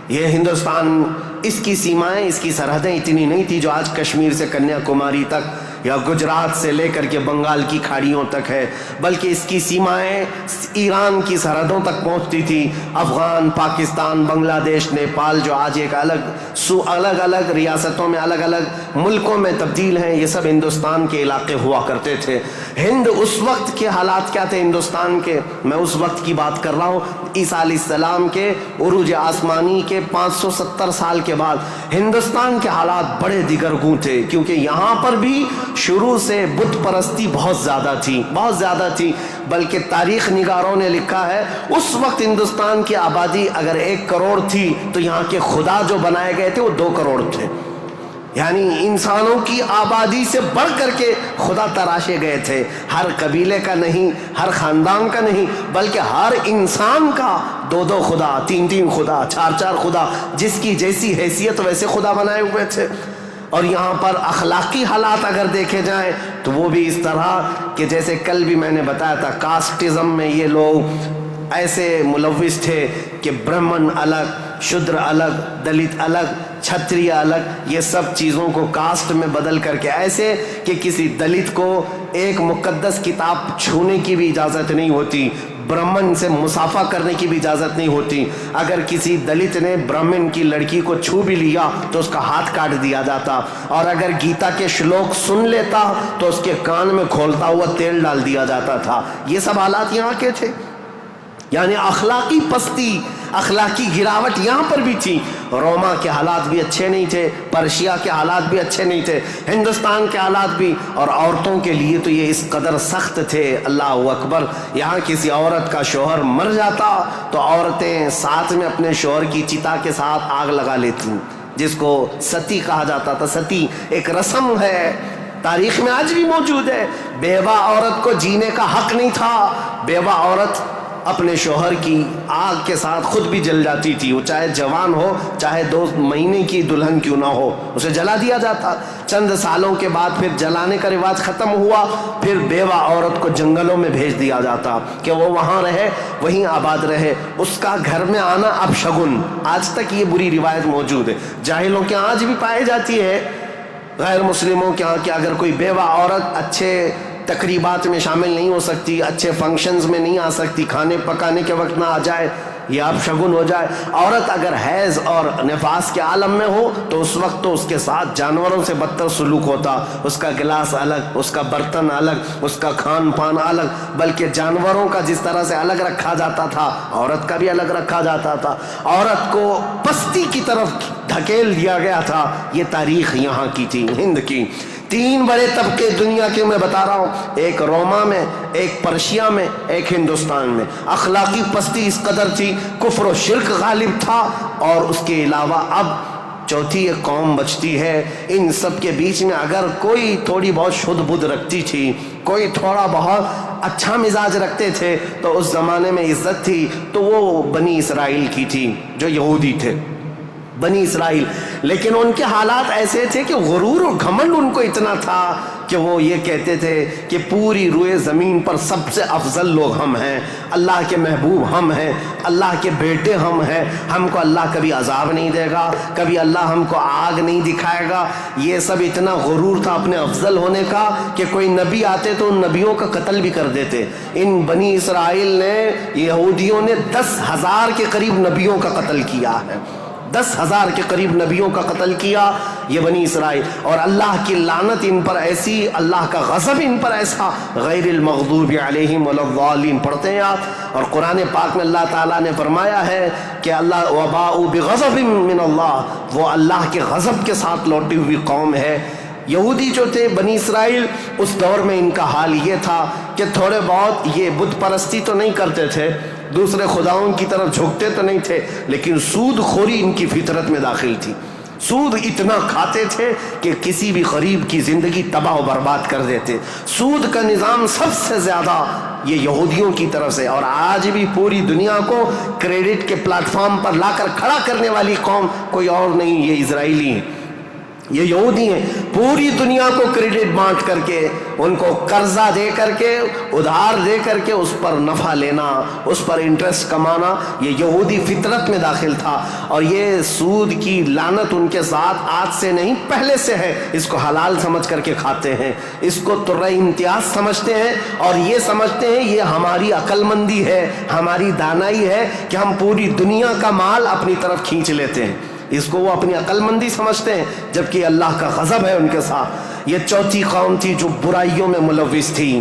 S2: یہ ہندوستان، اس کی سیمائیں، اس کی سرحدیں اتنی نہیں تھی جو آج کشمیر سے کنیا کماری تک یا گجرات سے لے کر کے بنگال کی کھاڑیوں تک ہے، بلکہ اس کی سیمائیں ایران کی سرحدوں تک پہنچتی تھی۔ افغان، پاکستان، بنگلہ دیش، نیپال، جو آج ایک الگ الگ ریاستوں میں، الگ الگ ملکوں میں تبدیل ہیں، یہ سب ہندوستان کے علاقے ہوا کرتے تھے۔ ہند اس وقت کے حالات کیا تھے ہندوستان کے، میں اس وقت کی بات کر رہا ہوں، عیسیٰ علیہ السلام کے عروج آسمانی کے 570 سال کے بعد ہندوستان کے حالات بڑے دیگرگوں تھے، کیونکہ یہاں پر بھی شروع سے بت پرستی بہت زیادہ تھی، بلکہ تاریخ نگاروں نے لکھا ہے اس وقت ہندوستان کی آبادی اگر 1 کروڑ تھی تو یہاں کے خدا جو بنائے گئے تھے وہ 2 کروڑ تھے۔ یعنی انسانوں کی آبادی سے بڑھ کر کے خدا تراشے گئے تھے، ہر قبیلے کا نہیں، ہر خاندان کا نہیں، بلکہ ہر انسان کا 2 خدا، 3 خدا، 4 خدا، جس کی جیسی حیثیت ویسے خدا بنائے ہوئے تھے۔ اور یہاں پر اخلاقی حالات اگر دیکھے جائیں تو وہ بھی اس طرح کہ جیسے کل بھی میں نے بتایا تھا، کاسٹزم میں یہ لوگ ایسے ملوث تھے کہ برہمن الگ، شودر الگ، دلت الگ، چھتری الگ، یہ سب چیزوں کو کاسٹ میں بدل کر کے، ایسے کہ کسی دلت کو ایک مقدس کتاب چھونے کی بھی اجازت نہیں ہوتی، برہمن سے مصافحہ کرنے کی بھی اجازت نہیں ہوتی، اگر کسی دلت نے برہمن کی لڑکی کو چھو بھی لیا تو اس کا ہاتھ کاٹ دیا جاتا، اور اگر گیتا کے شلوک سن لیتا تو اس کے کان میں کھولتا ہوا تیل ڈال دیا جاتا تھا۔ یہ سب حالات یہاں کے تھے، یعنی اخلاقی پستی، اخلاقی گراوٹ یہاں پر بھی تھی۔ روما کے حالات بھی اچھے نہیں تھے، پرشیا کے حالات بھی اچھے نہیں تھے، ہندوستان کے حالات بھی، اور عورتوں کے لیے تو یہ اس قدر سخت تھے، اللہ اکبر۔ یہاں کسی عورت کا شوہر مر جاتا تو عورتیں ساتھ میں اپنے شوہر کی چتا کے ساتھ آگ لگا لیتی، جس کو ستی کہا جاتا تھا۔ ستی ایک رسم ہے، تاریخ میں آج بھی موجود ہے۔ بیوہ عورت کو جینے کا حق نہیں تھا، بیوہ عورت اپنے شوہر کی آگ کے ساتھ خود بھی جل جاتی تھی، وہ چاہے جوان ہو، چاہے 2 مہینے کی دلہن کیوں نہ ہو، اسے جلا دیا جاتا۔ چند سالوں کے بعد پھر جلانے کا رواج ختم ہوا، پھر بیوہ عورت کو جنگلوں میں بھیج دیا جاتا کہ وہ وہاں رہے، وہیں آباد رہے، اس کا گھر میں آنا اب شگن۔ آج تک یہ بری روایت موجود ہے، جاہلوں کے آج بھی پائی جاتی ہے، غیر مسلموں کے ہاں، کہ اگر کوئی بیوہ عورت اچھے تقریبات میں شامل نہیں ہو سکتی، اچھے فنکشنز میں نہیں آ سکتی، کھانے پکانے کے وقت نہ آ جائے، یہ اب شگن ہو جائے۔ عورت اگر حیض اور نفاس کے عالم میں ہو تو اس وقت تو اس کے ساتھ جانوروں سے بدتر سلوک ہوتا، اس کا گلاس الگ، اس کا برتن الگ، اس کا کھان پان الگ، بلکہ جانوروں کا جس طرح سے الگ رکھا جاتا تھا عورت کا بھی الگ رکھا جاتا تھا، عورت کو پستی کی طرف دھکیل دیا گیا تھا۔ یہ تاریخ یہاں کی تھی، ہند کی۔ 3 بڑے طبقے دنیا کے میں بتا رہا ہوں، ایک روما میں، ایک پرشیا میں، ایک ہندوستان میں۔ اخلاقی پستی اس قدر تھی، کفر و شرک غالب تھا، اور اس کے علاوہ اب چوتھی ایک قوم بچتی ہے۔ ان سب کے بیچ میں اگر کوئی تھوڑی بہت شدھ بدھ رکھتی تھی، کوئی تھوڑا بہت اچھا مزاج رکھتے تھے تو اس زمانے میں عزت تھی، تو وہ بنی اسرائیل کی تھی جو یہودی تھے، بنی اسرائیل۔ لیکن ان کے حالات ایسے تھے کہ غرور اور گھمنڈ ان کو اتنا تھا کہ وہ یہ کہتے تھے کہ پوری روئے زمین پر سب سے افضل لوگ ہم ہیں، اللہ کے محبوب ہم ہیں، اللہ کے بیٹے ہم ہیں، ہم کو اللہ کبھی عذاب نہیں دے گا، کبھی اللہ ہم کو آگ نہیں دکھائے گا۔ یہ سب اتنا غرور تھا اپنے افضل ہونے کا کہ کوئی نبی آتے تو ان نبیوں کا قتل بھی کر دیتے۔ ان بنی اسرائیل نے، یہودیوں نے 10,000 کے قریب نبیوں کا قتل کیا ہے، 10,000 کے قریب نبیوں کا قتل کیا یہ بنی اسرائیل، اور اللہ کی لعنت ان پر ایسی، اللہ کا غضب ان پر ایسا، غیر المغضوب علیہم ولا الضالین پڑھتے ہیں آپ، اور قرآن پاک میں اللہ تعالیٰ نے فرمایا ہے کہ اللہ وباءوا بغضب من اللہ، وہ اللہ کے غضب کے ساتھ لوٹی ہوئی قوم ہے۔ یہودی جو تھے بنی اسرائیل، اس دور میں ان کا حال یہ تھا کہ تھوڑے بہت یہ بت پرستی تو نہیں کرتے تھے، دوسرے خداؤں کی طرف جھکتے تو نہیں تھے، لیکن سود خوری ان کی فطرت میں داخل تھی۔ سود اتنا کھاتے تھے کہ کسی بھی غریب کی زندگی تباہ و برباد کر دیتے۔ سود کا نظام سب سے زیادہ یہ یہودیوں کی طرف سے، اور آج بھی پوری دنیا کو کریڈٹ کے پلیٹ فارم پر لا کر کھڑا کرنے والی قوم کوئی اور نہیں، یہ اسرائیلی ہیں، یہ یہودی ہیں۔ پوری دنیا کو کریڈٹ بانٹ کر کے، ان کو قرضہ دے کر کے، ادھار دے کر کے اس پر نفع لینا، اس پر انٹرسٹ کمانا، یہ یہودی فطرت میں داخل تھا۔ اور یہ سود کی لعنت ان کے ساتھ آج سے نہیں، پہلے سے ہے۔ اس کو حلال سمجھ کر کے کھاتے ہیں، اس کو ترہ امتیاز سمجھتے ہیں، اور یہ سمجھتے ہیں یہ ہماری عقل مندی ہے، ہماری دانائی ہے کہ ہم پوری دنیا کا مال اپنی طرف کھینچ لیتے ہیں۔ اس کو وہ اپنی عقل مندی سمجھتے ہیں، جبکہ اللہ کا غضب ہے ان کے ساتھ۔ یہ چوتھی قوم تھی جو برائیوں میں ملوث تھی،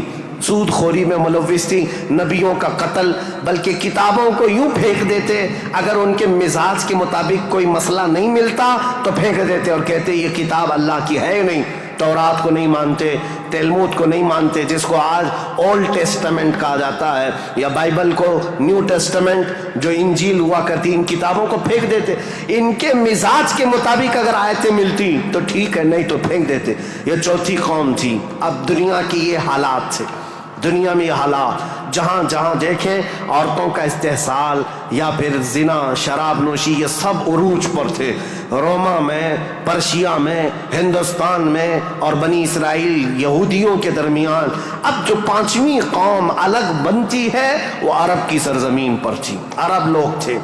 S2: سود خوری میں ملوث تھی، نبیوں کا قتل، بلکہ کتابوں کو یوں پھینک دیتے، اگر ان کے مزاج کے مطابق کوئی مسئلہ نہیں ملتا تو پھینک دیتے اور کہتے یہ کتاب اللہ کی ہے نہیں۔ تورات کو نہیں مانتے، تلمود کو نہیں مانتے، جس کو آج اولڈ ٹیسٹمنٹ کہا جاتا ہے، یا بائبل کو نیو ٹیسٹمنٹ جو انجیل ہوا کرتی، ان کتابوں کو پھینک دیتے۔ ان کے مزاج کے مطابق اگر آیتیں ملتی تو ٹھیک ہے، نہیں تو پھینک دیتے۔ یہ چوتھی قوم تھی۔ اب دنیا کی یہ حالات تھے، دنیا میں یہ حالات جہاں جہاں دیکھیں عورتوں کا استحصال یا پھر زنا، شراب نوشی، یہ سب عروج پر تھے۔ روما میں، پرشیا میں، ہندوستان میں اور بنی اسرائیل یہودیوں کے درمیان اب جو پانچویں قوم الگ بنتی ہے وہ عرب کی سرزمین پر تھی، عرب لوگ تھے۔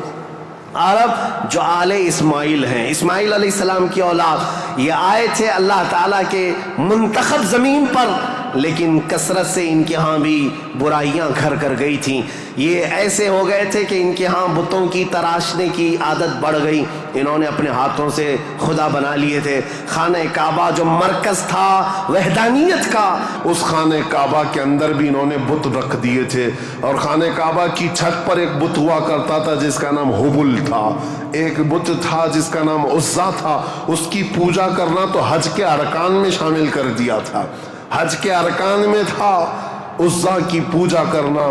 S2: عرب جو آل اسماعیل ہیں، اسماعیل علیہ السلام کی اولاد، یہ آئے تھے اللہ تعالیٰ کے منتخب زمین پر، لیکن کثرت سے ان کے ہاں بھی برائیاں گھر کر گئی تھیں۔ یہ ایسے ہو گئے تھے کہ ان کے ہاں بتوں کی تراشنے کی عادت بڑھ گئی، انہوں نے اپنے ہاتھوں سے خدا بنا لیے تھے۔ خانہ کعبہ جو مرکز تھا وحدانیت کا،
S3: اس خانہ کعبہ کے اندر بھی انہوں نے بت رکھ دیے تھے، اور خانہ کعبہ کی چھت پر ایک بت ہوا کرتا تھا جس کا نام حبل تھا، ایک بت تھا جس کا نام عزا تھا۔ اس کی پوجا کرنا تو حج کے ارکان میں شامل کر دیا تھا، حج کے ارکان میں تھا عزا کی پوجا کرنا۔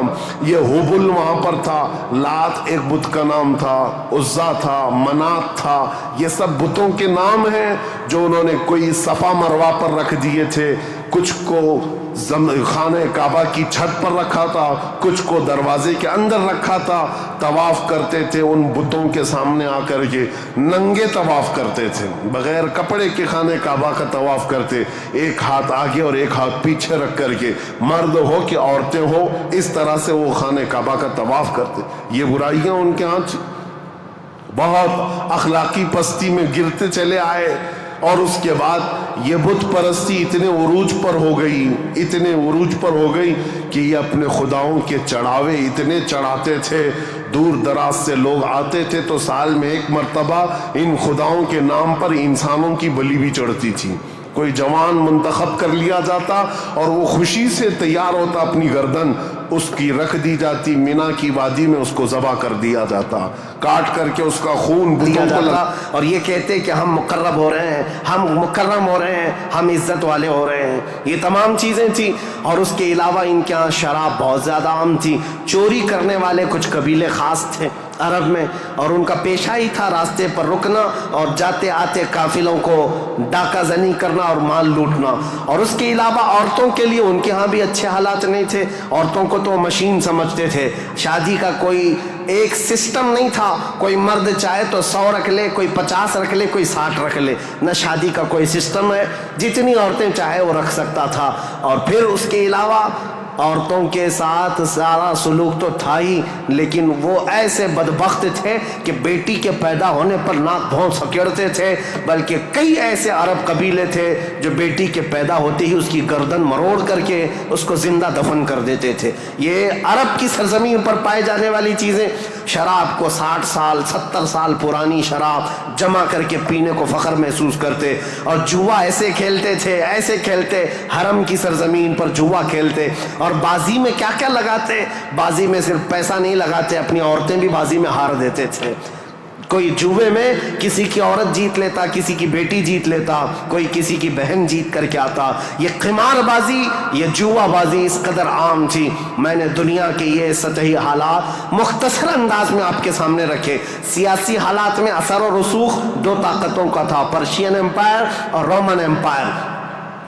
S3: یہ حبل وہاں پر تھا، لات ایک بت کا نام تھا، عزا تھا، منات تھا، یہ سب بتوں کے نام ہیں جو انہوں نے کوئی صفا مروہ پر رکھ دیے تھے، کچھ کو خانہ کعبہ کی چھت پر رکھا تھا، کچھ کو دروازے کے اندر رکھا تھا۔ طواف کرتے تھے ان بتوں کے سامنے آ کر کے، ننگے طواف کرتے تھے، بغیر کپڑے کے خانہ کعبہ کا طواف کرتے، ایک ہاتھ آگے اور ایک ہاتھ پیچھے رکھ کر کے، مرد ہو کہ عورتیں ہو، اس طرح سے وہ خانہ کعبہ کا طواف کرتے۔ یہ برائیاں ان کے ہاں بہت اخلاقی پستی میں گرتے چلے آئے، اور اس کے بعد یہ بت پرستی اتنے عروج پر ہو گئی، اتنے عروج پر ہو گئی کہ یہ اپنے خداؤں کے چڑھاوے اتنے چڑھاتے تھے، دور دراز سے لوگ آتے تھے تو سال میں ایک مرتبہ ان خداؤں کے نام پر انسانوں کی بلی بھی چڑھتی تھی۔ کوئی جوان منتخب کر لیا جاتا اور وہ خوشی سے تیار ہوتا، اپنی گردن اس کی رکھ دی جاتی، مینا کی وادی میں اس کو ذبح کر دیا جاتا، کاٹ کر کے اس کا خون
S2: دیا جاتا، اور یہ کہتے کہ ہم مقرب ہو رہے ہیں، ہم مکرم ہو رہے ہیں، ہم عزت والے ہو رہے ہیں۔ یہ تمام چیزیں تھیں، اور اس کے علاوہ ان کے ہاں شراب بہت زیادہ عام تھی۔ چوری کرنے والے کچھ قبیلے خاص تھے عرب میں، اور ان کا پیشہ ہی تھا راستے پر رکنا اور جاتے آتے قافلوں کو ڈاکہ زنی کرنا اور مال لوٹنا۔ اور اس کے علاوہ عورتوں کے لیے ان کے ہاں بھی اچھے حالات نہیں تھے، عورتوں کو تو مشین سمجھتے تھے، شادی کا کوئی ایک سسٹم نہیں تھا، کوئی مرد چاہے تو 100 رکھ لے، کوئی 50 رکھ لے، کوئی 60 رکھ لے، نہ شادی کا کوئی سسٹم ہے، جتنی عورتیں چاہے وہ رکھ سکتا تھا۔ اور پھر اس کے علاوہ عورتوں کے ساتھ سارا سلوک تو تھا ہی، لیکن وہ ایسے بدبخت تھے کہ بیٹی کے پیدا ہونے پر ناک بھون سکیڑتے تھے، بلکہ کئی ایسے عرب قبیلے تھے جو بیٹی کے پیدا ہوتے ہی اس کی گردن مروڑ کر کے اس کو زندہ دفن کر دیتے تھے۔ یہ عرب کی سرزمین پر پائے جانے والی چیزیں۔ شراب کو 60 سال 70 سال پرانی شراب جمع کر کے پینے کو فخر محسوس کرتے، اور جوا ایسے کھیلتے تھے، ایسے کھیلتے، حرم کی سرزمین پر جوا کھیلتے، اور بازی میں کیا کیا لگاتے، بازی میں صرف پیسہ نہیں لگاتے، اپنی عورتیں بھی بازی میں ہار دیتے تھے۔ کوئی جوے میں کسی کی عورت جیت لیتا، کسی کی بیٹی جیت لیتا، کوئی کسی کی بہن جیت کر کے آتا۔ یہ قمار بازی، یہ جوا بازی اس قدر عام تھی۔ میں نے دنیا کے یہ سطحی حالات مختصر انداز میں آپ کے سامنے رکھے۔ سیاسی حالات میں اثر و رسوخ 2 طاقتوں کا تھا، پرشین امپائر اور رومن امپائر۔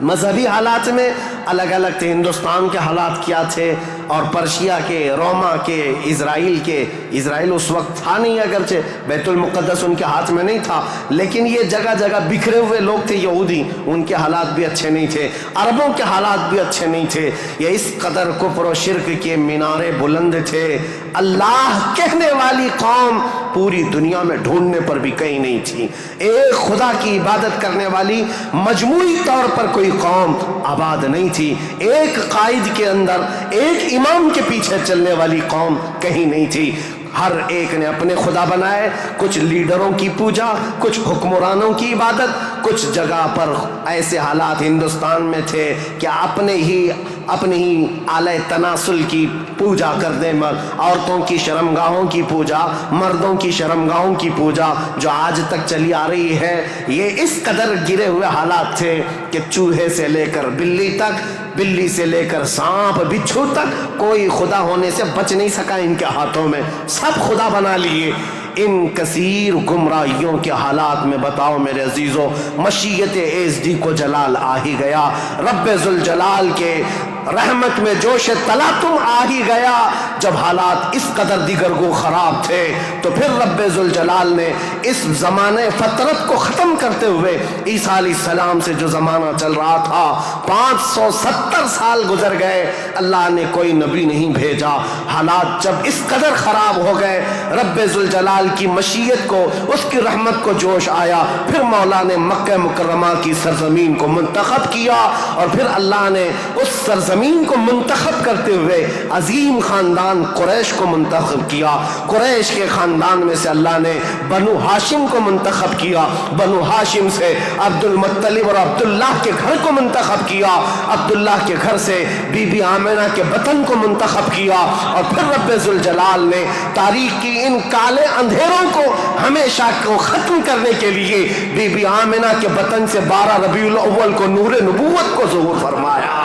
S2: مذہبی حالات میں الگ الگ تھے، ہندوستان کے حالات کیا تھے، اور پرشیا کے، روما کے، اسرائیل اس وقت تھا نہیں، اگرچہ بیت المقدس ان کے ہاتھ میں نہیں تھا، لیکن یہ جگہ جگہ بکھرے ہوئے لوگ تھے یہودی، ان کے حالات بھی اچھے نہیں تھے، عربوں کے حالات بھی اچھے نہیں تھے۔ یہ اس قدر کفر و شرک کے مینارے بلند تھے، اللہ کہنے والی قوم پوری دنیا میں ڈھونڈنے پر بھی کہیں نہیں تھی۔ ایک خدا کی عبادت کرنے والی مجموعی طور پر کوئی قوم آباد نہیں تھی، ایک قائد کے اندر، ایک امام کے پیچھے چلنے والی قوم کہیں نہیں تھی۔ ہر ایک نے اپنے خدا بنائے، کچھ لیڈروں کی پوجا، کچھ حکمرانوں کی عبادت، کچھ جگہ پر ایسے حالات ہندوستان میں تھے کہ اپنے ہی آلہ تناسل کی پوجا کر دیں، عورتوں کی شرمگاہوں کی پوجا، مردوں کی شرمگاہوں کی پوجا جو آج تک چلی آ رہی ہے۔ یہ اس قدر گرے ہوئے حالات تھے کہ چوہے سے لے کر بلی تک، بلی سے لے کر سانپ بچھو تک، کوئی خدا ہونے سے بچ نہیں سکا ان کے ہاتھوں میں، سب خدا بنا لیے۔ ان کثیر گمراہیوں کے حالات میں بتاؤ میرے عزیزو، مشیت ایس ڈی کو جلال آ ہی گیا۔ رب ذوالجلال کے رحمت میں جوش تلاطم آ ہی گیا جب حالات اس قدر دیگر گو خراب تھے، تو پھر رب ذوالجلال نے اس زمانے فطرت کو ختم کرتے ہوئے عیسیٰ علیہ السلام سے جو زمانہ چل رہا تھا 570 سال گزر گئے، اللہ نے کوئی نبی نہیں بھیجا۔ حالات جب اس قدر خراب ہو گئے، رب ذوالجلال کی مشیت کو، اس کی رحمت کو جوش آیا، پھر مولا نے مکہ مکرمہ کی سرزمین کو منتخب کیا، اور پھر اللہ نے اس سرزمین کو منتخب کرتے ہوئے عظیم خاندان قریش کو منتخب کیا۔ قریش کے خاندان میں سے اللہ نے بنو ہاشم کو منتخب کیا، بنو ہاشم سے عبد المطلب اور عبداللہ کے گھر کو منتخب کیا، عبداللہ کے گھر سے بی بی آمنہ کے بطن کو منتخب کیا، اور پھر رب ذوالجلال نے تاریخ کی ان کالے اندھیروں کو ہمیشہ کو ختم کرنے کے لیے بی بی آمنہ کے بطن سے 12 ربیع الاول کو نور نبوت کو ظہور فرمایا،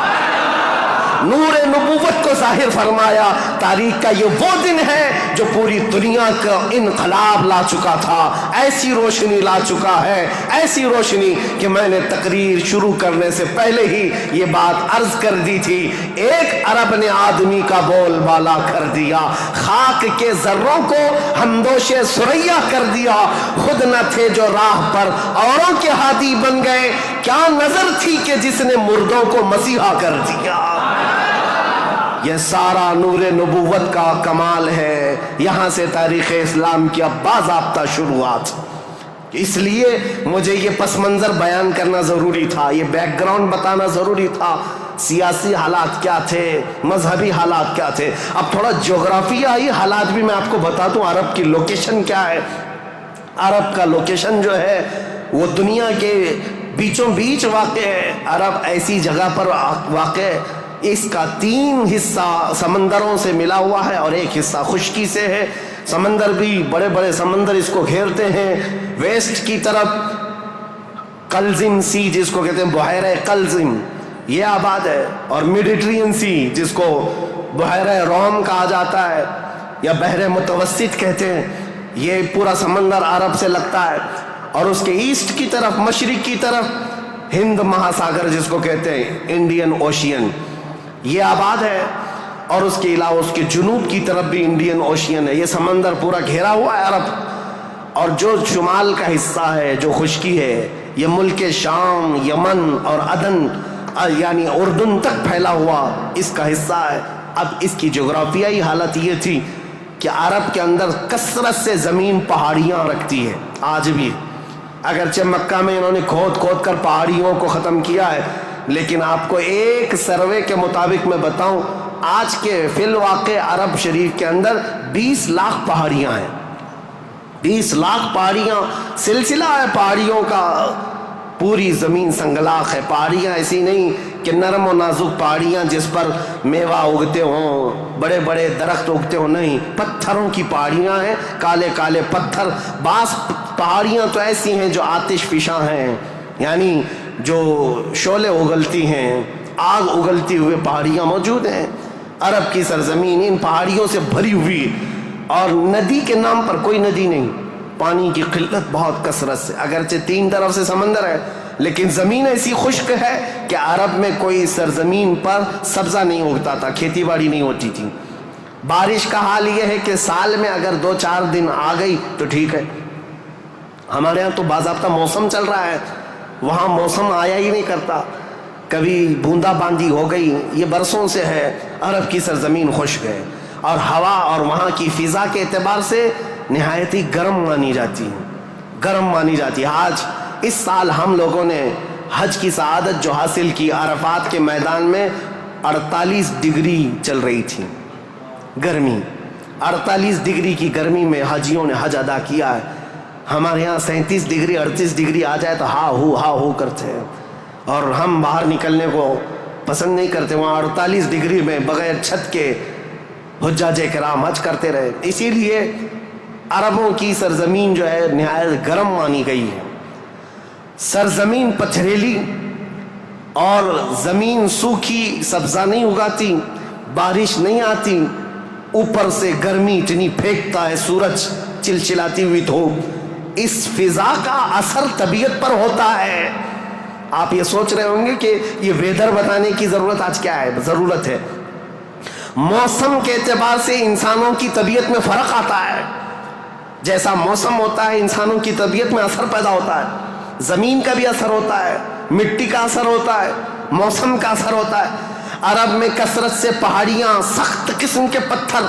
S2: نور نبوت کو ظاہر فرمایا۔ تاریخ کا یہ وہ دن ہے جو پوری دنیا کا انقلاب لا چکا تھا، ایسی روشنی لا چکا ہے، ایسی روشنی کہ میں نے تقریر شروع کرنے سے پہلے ہی یہ بات عرض کر دی تھی، ایک عرب نے آدمی کا بول بالا کر دیا، خاک کے ذروں کو ہمدوش ثریا کر دیا، خود نہ تھے جو راہ پر اوروں کے ہادی بن گئے، کیا نظر تھی کہ جس نے مردوں کو مسیحا کر دیا۔ یہ سارا نور نبوت کا کمال ہے، یہاں سے تاریخ اسلام کی اب باضابطہ شروعات۔ اس لیے مجھے یہ پس منظر بیان کرنا ضروری تھا، یہ بیک گراؤنڈ بتانا ضروری تھا، سیاسی حالات کیا تھے، مذہبی حالات کیا تھے۔ اب تھوڑا جغرافیائی حالات بھی میں آپ کو بتا دوں، عرب کی لوکیشن کیا ہے۔ عرب کا لوکیشن جو ہے وہ دنیا کے بیچوں بیچ واقع ہے۔ عرب ایسی جگہ پر واقع ہے، اس کا 3 حصہ سمندروں سے ملا ہوا ہے اور ایک حصہ خشکی سے ہے۔ سمندر بھی بڑے بڑے سمندر اس کو گھیرتے ہیں، ویسٹ کی طرف قلزم سی جس کو کہتے ہیں بحیرہ قلزم یہ آباد ہے، اور میڈیٹرین سی جس کو بحیرہ روم کہا جاتا ہے یا بحر متوسط کہتے ہیں، یہ پورا سمندر عرب سے لگتا ہے، اور اس کے ایسٹ کی طرف مشرق کی طرف ہند مہاساگر جس کو کہتے ہیں انڈین اوشین یہ آباد ہے، اور اس کے علاوہ اس کے جنوب کی طرف بھی انڈین اوشین ہے۔ یہ سمندر پورا گھیرا ہوا ہے عرب، اور جو شمال کا حصہ ہے جو خشکی ہے یہ ملک شام، یمن اور عدن یعنی اردن تک پھیلا ہوا اس کا حصہ ہے۔ اب اس کی جغرافیائی حالت یہ تھی کہ عرب کے اندر کثرت سے زمین پہاڑیاں رکھتی ہے، آج بھی، اگرچہ مکہ میں انہوں نے کھود کھود کر پہاڑیوں کو ختم کیا ہے، لیکن آپ کو ایک سروے کے مطابق میں بتاؤں، آج کے فی الواقع عرب شریف کے اندر 20 لاکھ پہاڑیاں ہیں، 20 لاکھ پہاڑیاں، سلسلہ ہے پہاڑیوں کا، پوری زمین سنگلاخ ہے۔ پہاڑیاں ایسی نہیں کہ نرم و نازک پہاڑیاں جس پر میوہ اگتے ہوں، بڑے بڑے درخت اگتے ہوں، نہیں، پتھروں کی پہاڑیاں ہیں، کالے کالے پتھر۔ بعض پہاڑیاں تو ایسی ہیں جو آتش فشاں ہیں، یعنی جو شعلے اگلتی ہیں، آگ اگلتی ہوئے پہاڑیاں موجود ہیں۔ عرب کی سرزمین ان پہاڑیوں سے بھری ہوئی، اور ندی کے نام پر کوئی ندی نہیں، پانی کی قلت بہت کثرت سے، اگرچہ 3 طرف سے سمندر ہے، لیکن زمین ایسی خشک ہے کہ عرب میں کوئی سرزمین پر سبزہ نہیں اگتا تھا، کھیتی باڑی نہیں ہوتی تھی۔ بارش کا حال یہ ہے کہ سال میں اگر 2-4 دن آ گئی تو ٹھیک ہے، ہمارے ہاں تو باضابطہ موسم چل رہا ہے، وہاں موسم آیا ہی نہیں کرتا، کبھی بوندا باندی ہو گئی، یہ برسوں سے ہے۔ عرب کی سرزمین خشک ہے، اور ہوا اور وہاں کی فضا کے اعتبار سے نہایت ہی گرم مانی جاتی ہے، گرم مانی جاتی ہے۔ آج اس سال ہم لوگوں نے حج کی سعادت جو حاصل کی، عرفات کے میدان میں 48 ڈگری چل رہی تھی گرمی، 48 ڈگری کی گرمی میں حاجیوں نے حج ادا کیا ہے۔ ہمارے یہاں 37 ڈگری 38 ڈگری آ جائے تو ہا ہو کرتے ہیں، اور ہم باہر نکلنے کو پسند نہیں کرتے۔ وہاں 48 ڈگری میں بغیر چھت کے حجاج کرام حج کرتے رہے۔ اسی لیے عربوں کی سرزمین جو ہے نہایت گرم مانی گئی ہے، سرزمین پتھریلی اور زمین سوکھی، سبزہ نہیں اگاتی، بارش نہیں آتی، اوپر سے گرمی اتنی پھینکتا ہے سورج، چلچلاتی ہوئی دھوپ، اس فضا کا اثر طبیعت پر ہوتا ہے۔ آپ یہ سوچ رہے ہوں گے کہ یہ ویدر بتانے کی ضرورت آج کیا ہے؟ ضرورت ہے. موسم کے اعتبار سے انسانوں کی طبیعت میں فرق آتا ہے. جیسا موسم ہوتا ہے انسانوں کی طبیعت میں اثر پیدا ہوتا ہے. زمین کا بھی اثر ہوتا ہے, مٹی کا اثر ہوتا ہے, موسم کا اثر ہوتا ہے. عرب میں کثرت سے پہاڑیاں, سخت قسم کے پتھر,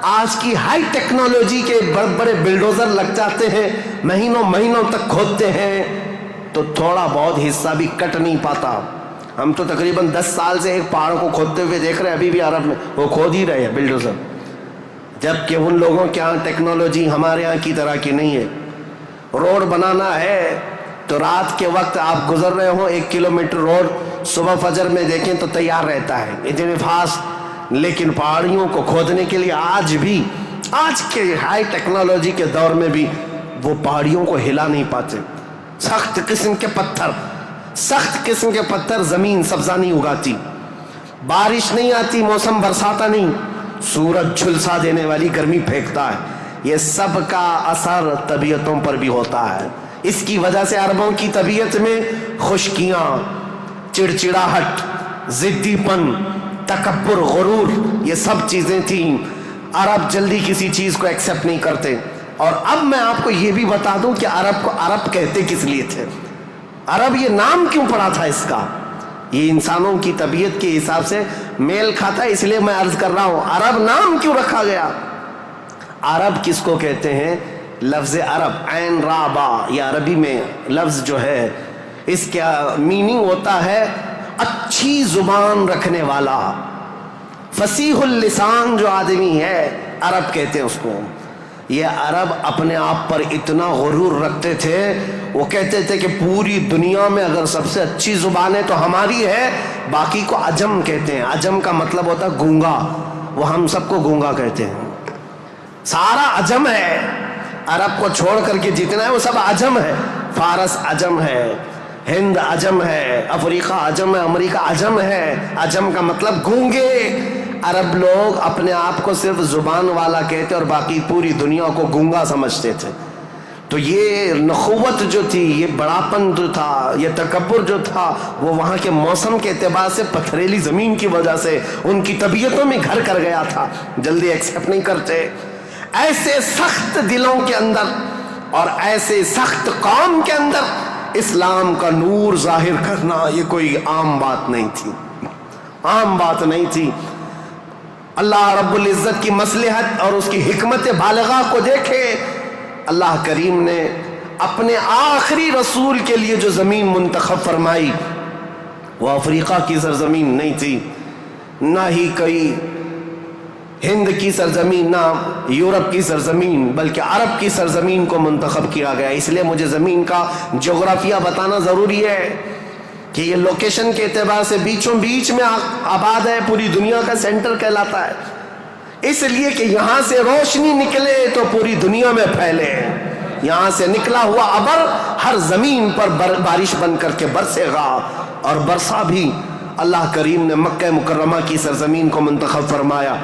S2: آج کی ہائی ٹیکنالوجی کے بڑے بڑے بلڈوزر لگ جاتے ہیں, مہینوں مہینوں تک کھودتے ہیں تو تھوڑا بہت حصہ بھی کٹ نہیں پاتا. ہم تو تقریباً 10 سال سے ایک پہاڑ کو کھودتے ہوئے دیکھ رہے ہیں, ابھی بھی عرب میں وہ کھود ہی رہے ہیں بلڈوزر, جبکہ ان لوگوں کے یہاں ٹیکنالوجی ہمارے یہاں کی طرح کی نہیں ہے. روڈ بنانا ہے تو رات کے وقت آپ گزر رہے ہوں 1 کلومیٹر روڈ, صبح فجر میں دیکھیں تو تیار رہتا ہے, اتنے فاسٹ. لیکن پہاڑیوں کو کھودنے کے لیے آج بھی, آج کے ہائی ٹیکنالوجی کے دور میں بھی وہ پہاڑیوں کو ہلا نہیں پاتے. سخت قسم کے پتھر, سخت قسم کے پتھر, زمین سبزہ نہیں اگاتی, بارش نہیں آتی, موسم برساتا نہیں, سورج جھلسا دینے والی گرمی پھینکتا ہے. یہ سب کا اثر طبیعتوں پر بھی ہوتا ہے. اس کی وجہ سے عربوں کی طبیعت میں خشکیاں, چڑچڑاہٹ, ضدی پن, تکبر, غرور, یہ سب چیزیں تھیں. عرب جلدی کسی چیز کو ایکسیپٹ نہیں کرتے. اور اب میں آپ کو یہ بھی بتا دوں کہ عرب کو عرب کہتے کس لیے تھے, عرب یہ نام کیوں پڑا تھا اس کا. یہ انسانوں کی طبیعت کے حساب سے میل کھاتا ہے, اس لیے میں عرض کر رہا ہوں عرب نام کیوں رکھا گیا. عرب کس کو کہتے ہیں؟ لفظ عرب, عین را با, یہ عربی میں لفظ جو ہے اس کا میننگ ہوتا ہے اچھی زبان رکھنے والا, فصیح اللسان جو آدمی ہے, عرب کہتے ہیں اس کو. یہ عرب اپنے آپ پر اتنا غرور رکھتے تھے, وہ کہتے تھے کہ پوری دنیا میں اگر سب سے اچھی زبان ہے تو ہماری ہے, باقی کو عجم کہتے ہیں. عجم کا مطلب ہوتا ہے گونگا, وہ ہم سب کو گونگا کہتے ہیں. سارا عجم ہے, عرب کو چھوڑ کر کے جتنا ہے وہ سب عجم ہے. فارس عجم ہے, ہند عجم ہے, افریقہ عجم ہے, امریکہ عجم ہے. عجم کا مطلب گونگے. عرب لوگ اپنے آپ کو صرف زبان والا کہتے اور باقی پوری دنیا کو گونگا سمجھتے تھے. تو یہ نخوت جو تھی, یہ بڑاپن جو تھا, یہ تکبر جو تھا, وہ وہاں کے موسم کے اعتبار سے پتھریلی زمین کی وجہ سے ان کی طبیعتوں میں گھر کر گیا تھا, جلدی ایکسیپٹ نہیں کرتے. ایسے سخت دلوں کے اندر اور ایسے سخت قوم کے اندر اسلام کا نور ظاہر کرنا یہ کوئی عام بات نہیں تھی, عام بات نہیں تھی. اللہ رب العزت کی مصلحت اور اس کی حکمت بالغہ کو دیکھے. اللہ کریم نے اپنے آخری رسول کے لیے جو زمین منتخب فرمائی وہ افریقہ کی سرزمین نہیں تھی, نہ ہی کوئی ہند کی سرزمین, نہ یورپ کی سرزمین, بلکہ عرب کی سرزمین کو منتخب کیا گیا. اس لیے مجھے زمین کا جغرافیہ بتانا ضروری ہے کہ یہ لوکیشن کے اعتبار سے بیچوں بیچ میں آباد ہے, پوری دنیا کا سینٹر کہلاتا ہے. اس لیے کہ یہاں سے روشنی نکلے تو پوری دنیا میں پھیلے. یہاں سے نکلا ہوا ابر ہر زمین پر بارش بن کر کے برسے گا, اور برسا بھی. اللہ کریم نے مکہ مکرمہ کی سرزمین کو منتخب فرمایا.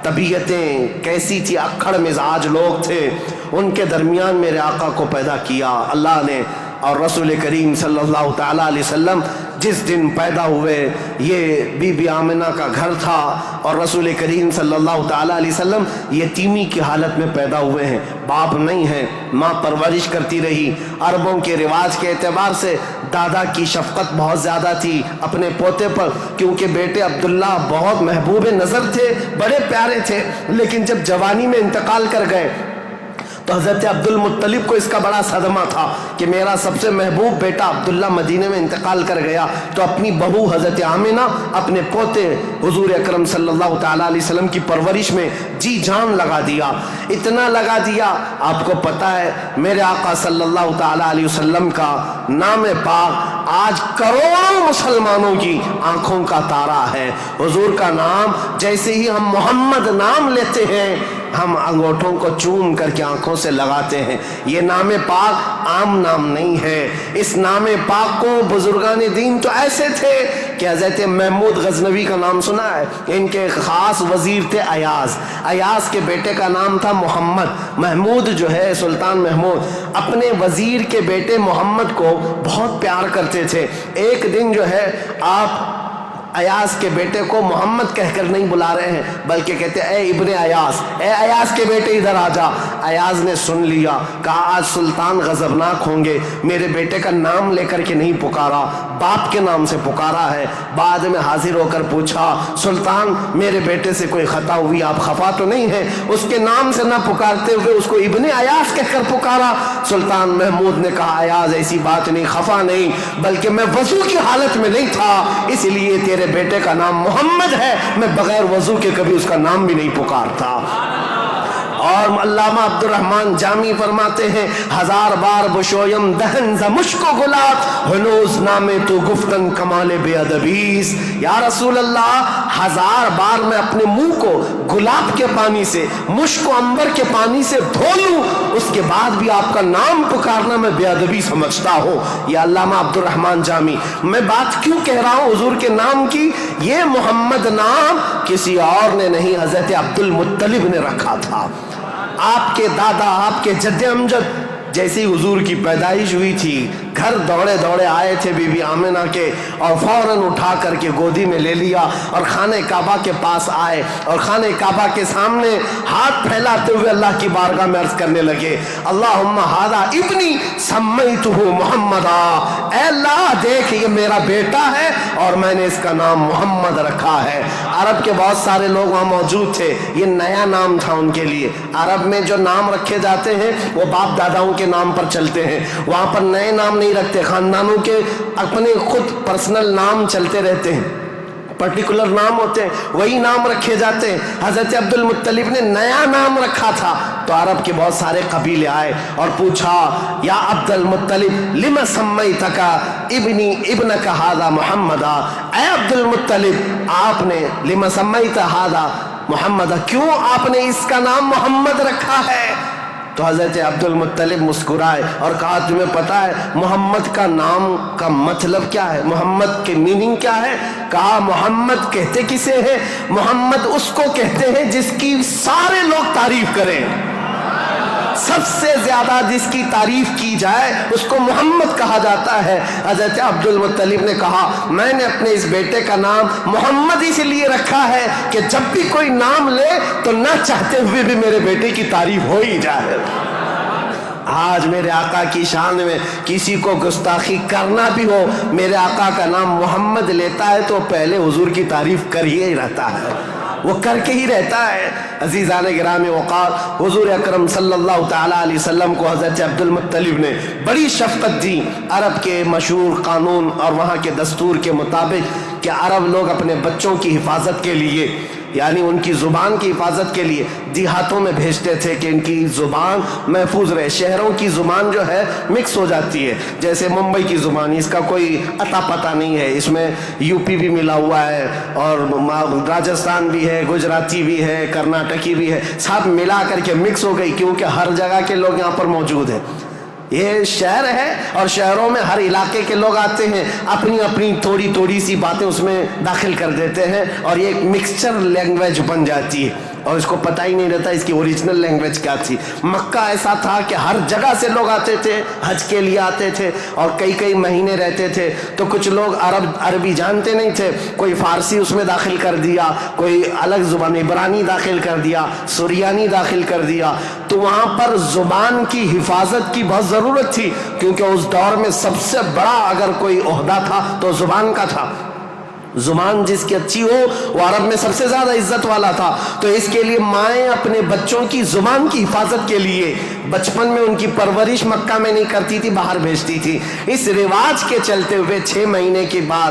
S2: طبیعتیں کیسی تھی, اکھڑ مزاج لوگ تھے, ان کے درمیان میرے آقا کو پیدا کیا اللہ نے. اور رسول کریم صلی اللہ تعالیٰ علیہ وسلم جس دن پیدا ہوئے, یہ بی بی آمنہ کا گھر تھا, اور رسول کریم صلی اللہ تعالیٰ علیہ وسلم یتیمی کی حالت میں پیدا ہوئے ہیں, باپ نہیں ہیں, ماں پرورش کرتی رہی. عربوں کے رواج کے اعتبار سے دادا کی شفقت بہت زیادہ تھی اپنے پوتے پر, کیونکہ بیٹے عبداللہ بہت محبوب نظر تھے, بڑے پیارے تھے. لیکن جب جوانی میں انتقال کر گئے تو حضرت عبد المطلب کو اس کا بڑا صدمہ تھا کہ میرا سب سے محبوب بیٹا عبداللہ مدینے میں انتقال کر گیا. تو اپنی بہو حضرت آمنہ اپنے پوتے حضور اکرم صلی اللہ تعالیٰ علیہ وسلم کی پرورش میں جی جان لگا دیا. اتنا لگا دیا, آپ کو پتا ہے میرے آقا صلی اللہ تعالیٰ علیہ وسلم کا نام پاک آج کروڑوں مسلمانوں کی آنکھوں کا تارا ہے. حضور کا نام جیسے ہی ہم محمد نام لیتے ہیں ہم انگوٹھوں کو چوم کر کے آنکھوں سے لگاتے ہیں. یہ نام پاک عام نام نہیں ہے. اس نام پاک کو بزرگان دین تو ایسے تھے کہ حضرت محمود غزنوی کا نام سنا ہے؟ ان کے خاص وزیر تھے ایاز. ایاز کے بیٹے کا نام تھا محمد. محمود جو ہے سلطان محمود اپنے وزیر کے بیٹے محمد کو بہت پیار کرتے تھے. ایک دن جو ہے آپ ایاز کے بیٹے کو محمد کہہ کر نہیں بلا رہے ہیں بلکہ کہتے اے ابن ایاز، اے ایاز کے بیٹے ادھر آ جا. ایاز نے سن لیا، کہا آج سلطان غضبناک ہوں گے، میرے بیٹے کا نام لے کر کے نہیں پکارا، باپ کے نام سے پکارا ہے. بعد میں حاضر ہو کر پوچھا سلطان میرے بیٹے سے کوئی خطا ہوئی، آپ خفا تو نہیں ہیں؟ اس کے نام سے نہ پکارتے ہوئے اس کو ابن ایاز کہہ کر پکارا. سلطان محمود نے کہا ایاز ایسی بات نہیں، خفا نہیں، بلکہ میں وضو کی حالت میں نہیں تھا اس لیے تیرے بیٹے کا نام محمد ہے، میں بغیر وضو کے کبھی اس کا نام بھی نہیں پکارتا. اور علامہ عبد الرحمن جامی فرماتے ہیں 1000 بار بشویم دہن ز مشک و گلاب ہنوز نامے تو گفتن کمال بے ادبیس. یا رسول اللہ 1000 بار میں اپنے منہ کو گلاب کے پانی سے، مشک و عنبر کے پانی سے دھو لوں، اس کے بعد بھی آپ کا نام پکارنا میں بے ادبی سمجھتا ہوں. یہ علامہ عبد الرحمن جامی. میں بات کیوں کہہ رہا ہوں حضور کے نام کی؟ یہ محمد نام کسی اور نے نہیں، حضرت عبد المطلب نے رکھا تھا. آپ کے دادا، آپ کے جد امجد جیسی حضور کی پیدائش ہوئی تھی گھر دوڑے دوڑے آئے تھے بی بی آمنہ کے اور فوراً اٹھا کر کے گودی میں لے لیا اور خانہ کعبہ کے پاس آئے اور خانہ کعبہ کے سامنے ہاتھ پھیلاتے ہوئے اللہ کی بارگاہ میں عرض کرنے لگے اللہم ھذا ابنی سمیتہ محمدا. اے اللہ دیکھ یہ میرا بیٹا ہے اور میں نے اس کا نام محمد رکھا ہے. عرب کے بہت سارے لوگ وہاں موجود تھے، یہ نیا نام تھا ان کے لیے. عرب میں جو نام رکھے جاتے ہیں وہ باپ داداؤں کے نام پر چلتے ہیں، وہاں پر نئے نام نہیں رکھتے، خاندانوں کے اپنے خود پرسنل نام چلتے رہتے ہیں، پرٹیکولر نام ہوتے ہیں وہی نام رکھے جاتے ہیں. حضرت عبد المطلب نے نیا نام رکھا تھا تو عرب کے بہت سارے قبیلے آئے اور پوچھا یا عبد المطلب لما سمیتک ابنی ابنک ھذا محمدا. اے عبد المطلب آپ نے لما سمیت ھذا محمدا، کیوں آپ نے اس کا نام محمد رکھا ہے؟ تو حضرت عبد المطلب مسکرائے اور کہا تمہیں پتہ ہے محمد کا نام کا مطلب کیا ہے؟ محمد کے میننگ کیا ہے؟ کہا محمد کہتے کسے ہیں؟ محمد اس کو کہتے ہیں جس کی سارے لوگ تعریف کریں، سب سے زیادہ جس کی تعریف کی جائے اس کو محمد کہا جاتا ہے. حضرت عبد المطلب نے کہا میں نے اپنے اس بیٹے کا نام محمد اس لیے رکھا ہے کہ جب بھی کوئی نام لے تو نہ چاہتے ہوئے بھی میرے بیٹے کی تعریف ہو ہی جائے. آج میرے آقا کی شان میں کسی کو گستاخی کرنا بھی ہو، میرے آقا کا نام محمد لیتا ہے تو پہلے حضور کی تعریف کر ہی رہتا ہے، وہ کر کے ہی رہتا ہے. عزیزان گرامی وقار، حضور اکرم صلی اللہ تعالیٰ علیہ وسلم کو حضرت عبد المطلب نے بڑی شفقت دی. عرب کے مشہور قانون اور وہاں کے دستور کے مطابق کہ عرب لوگ اپنے بچوں کی حفاظت کے لیے یعنی ان کی زبان کی حفاظت کے لیے دیہاتوں میں بھیجتے تھے کہ ان کی زبان محفوظ رہے. شہروں کی زبان جو ہے مکس ہو جاتی ہے، جیسے ممبئی کی زبان اس کا کوئی عطا پتہ نہیں ہے، اس میں یو پی بھی ملا ہوا ہے اور راجستھان بھی ہے، گجراتی بھی ہے، کرناٹکی بھی ہے، سب ملا کر کے مکس ہو گئی کیونکہ ہر جگہ کے لوگ یہاں پر موجود ہیں. یہ شہر ہے اور شہروں میں ہر علاقے کے لوگ آتے ہیں، اپنی اپنی تھوڑی تھوڑی سی باتیں اس میں داخل کر دیتے ہیں اور یہ ایک مکسچر لینگویج بن جاتی ہے اور اس کو پتہ ہی نہیں رہتا اس کی اوریجنل لینگویج کیا تھی. مکہ ایسا تھا کہ ہر جگہ سے لوگ آتے تھے، حج کے لیے آتے تھے اور کئی کئی مہینے رہتے تھے. تو کچھ لوگ عربی جانتے نہیں تھے، کوئی فارسی اس میں داخل کر دیا، کوئی الگ زبان عبرانی داخل کر دیا، سریانی داخل کر دیا. تو وہاں پر زبان کی حفاظت کی بہت ضرورت تھی کیونکہ اس دور میں سب سے بڑا اگر کوئی عہدہ تھا تو زبان کا تھا. زبان جس کی اچھی ہو وہ عرب میں سب سے زیادہ عزت والا تھا. تو اس کے لیے مائیں اپنے بچوں کی زبان کی حفاظت کے لیے بچپن میں ان کی پرورش مکہ میں نہیں کرتی تھی، باہر بھیجتی تھی. اس رواج کے چلتے ہوئے 6 مہینے کے بعد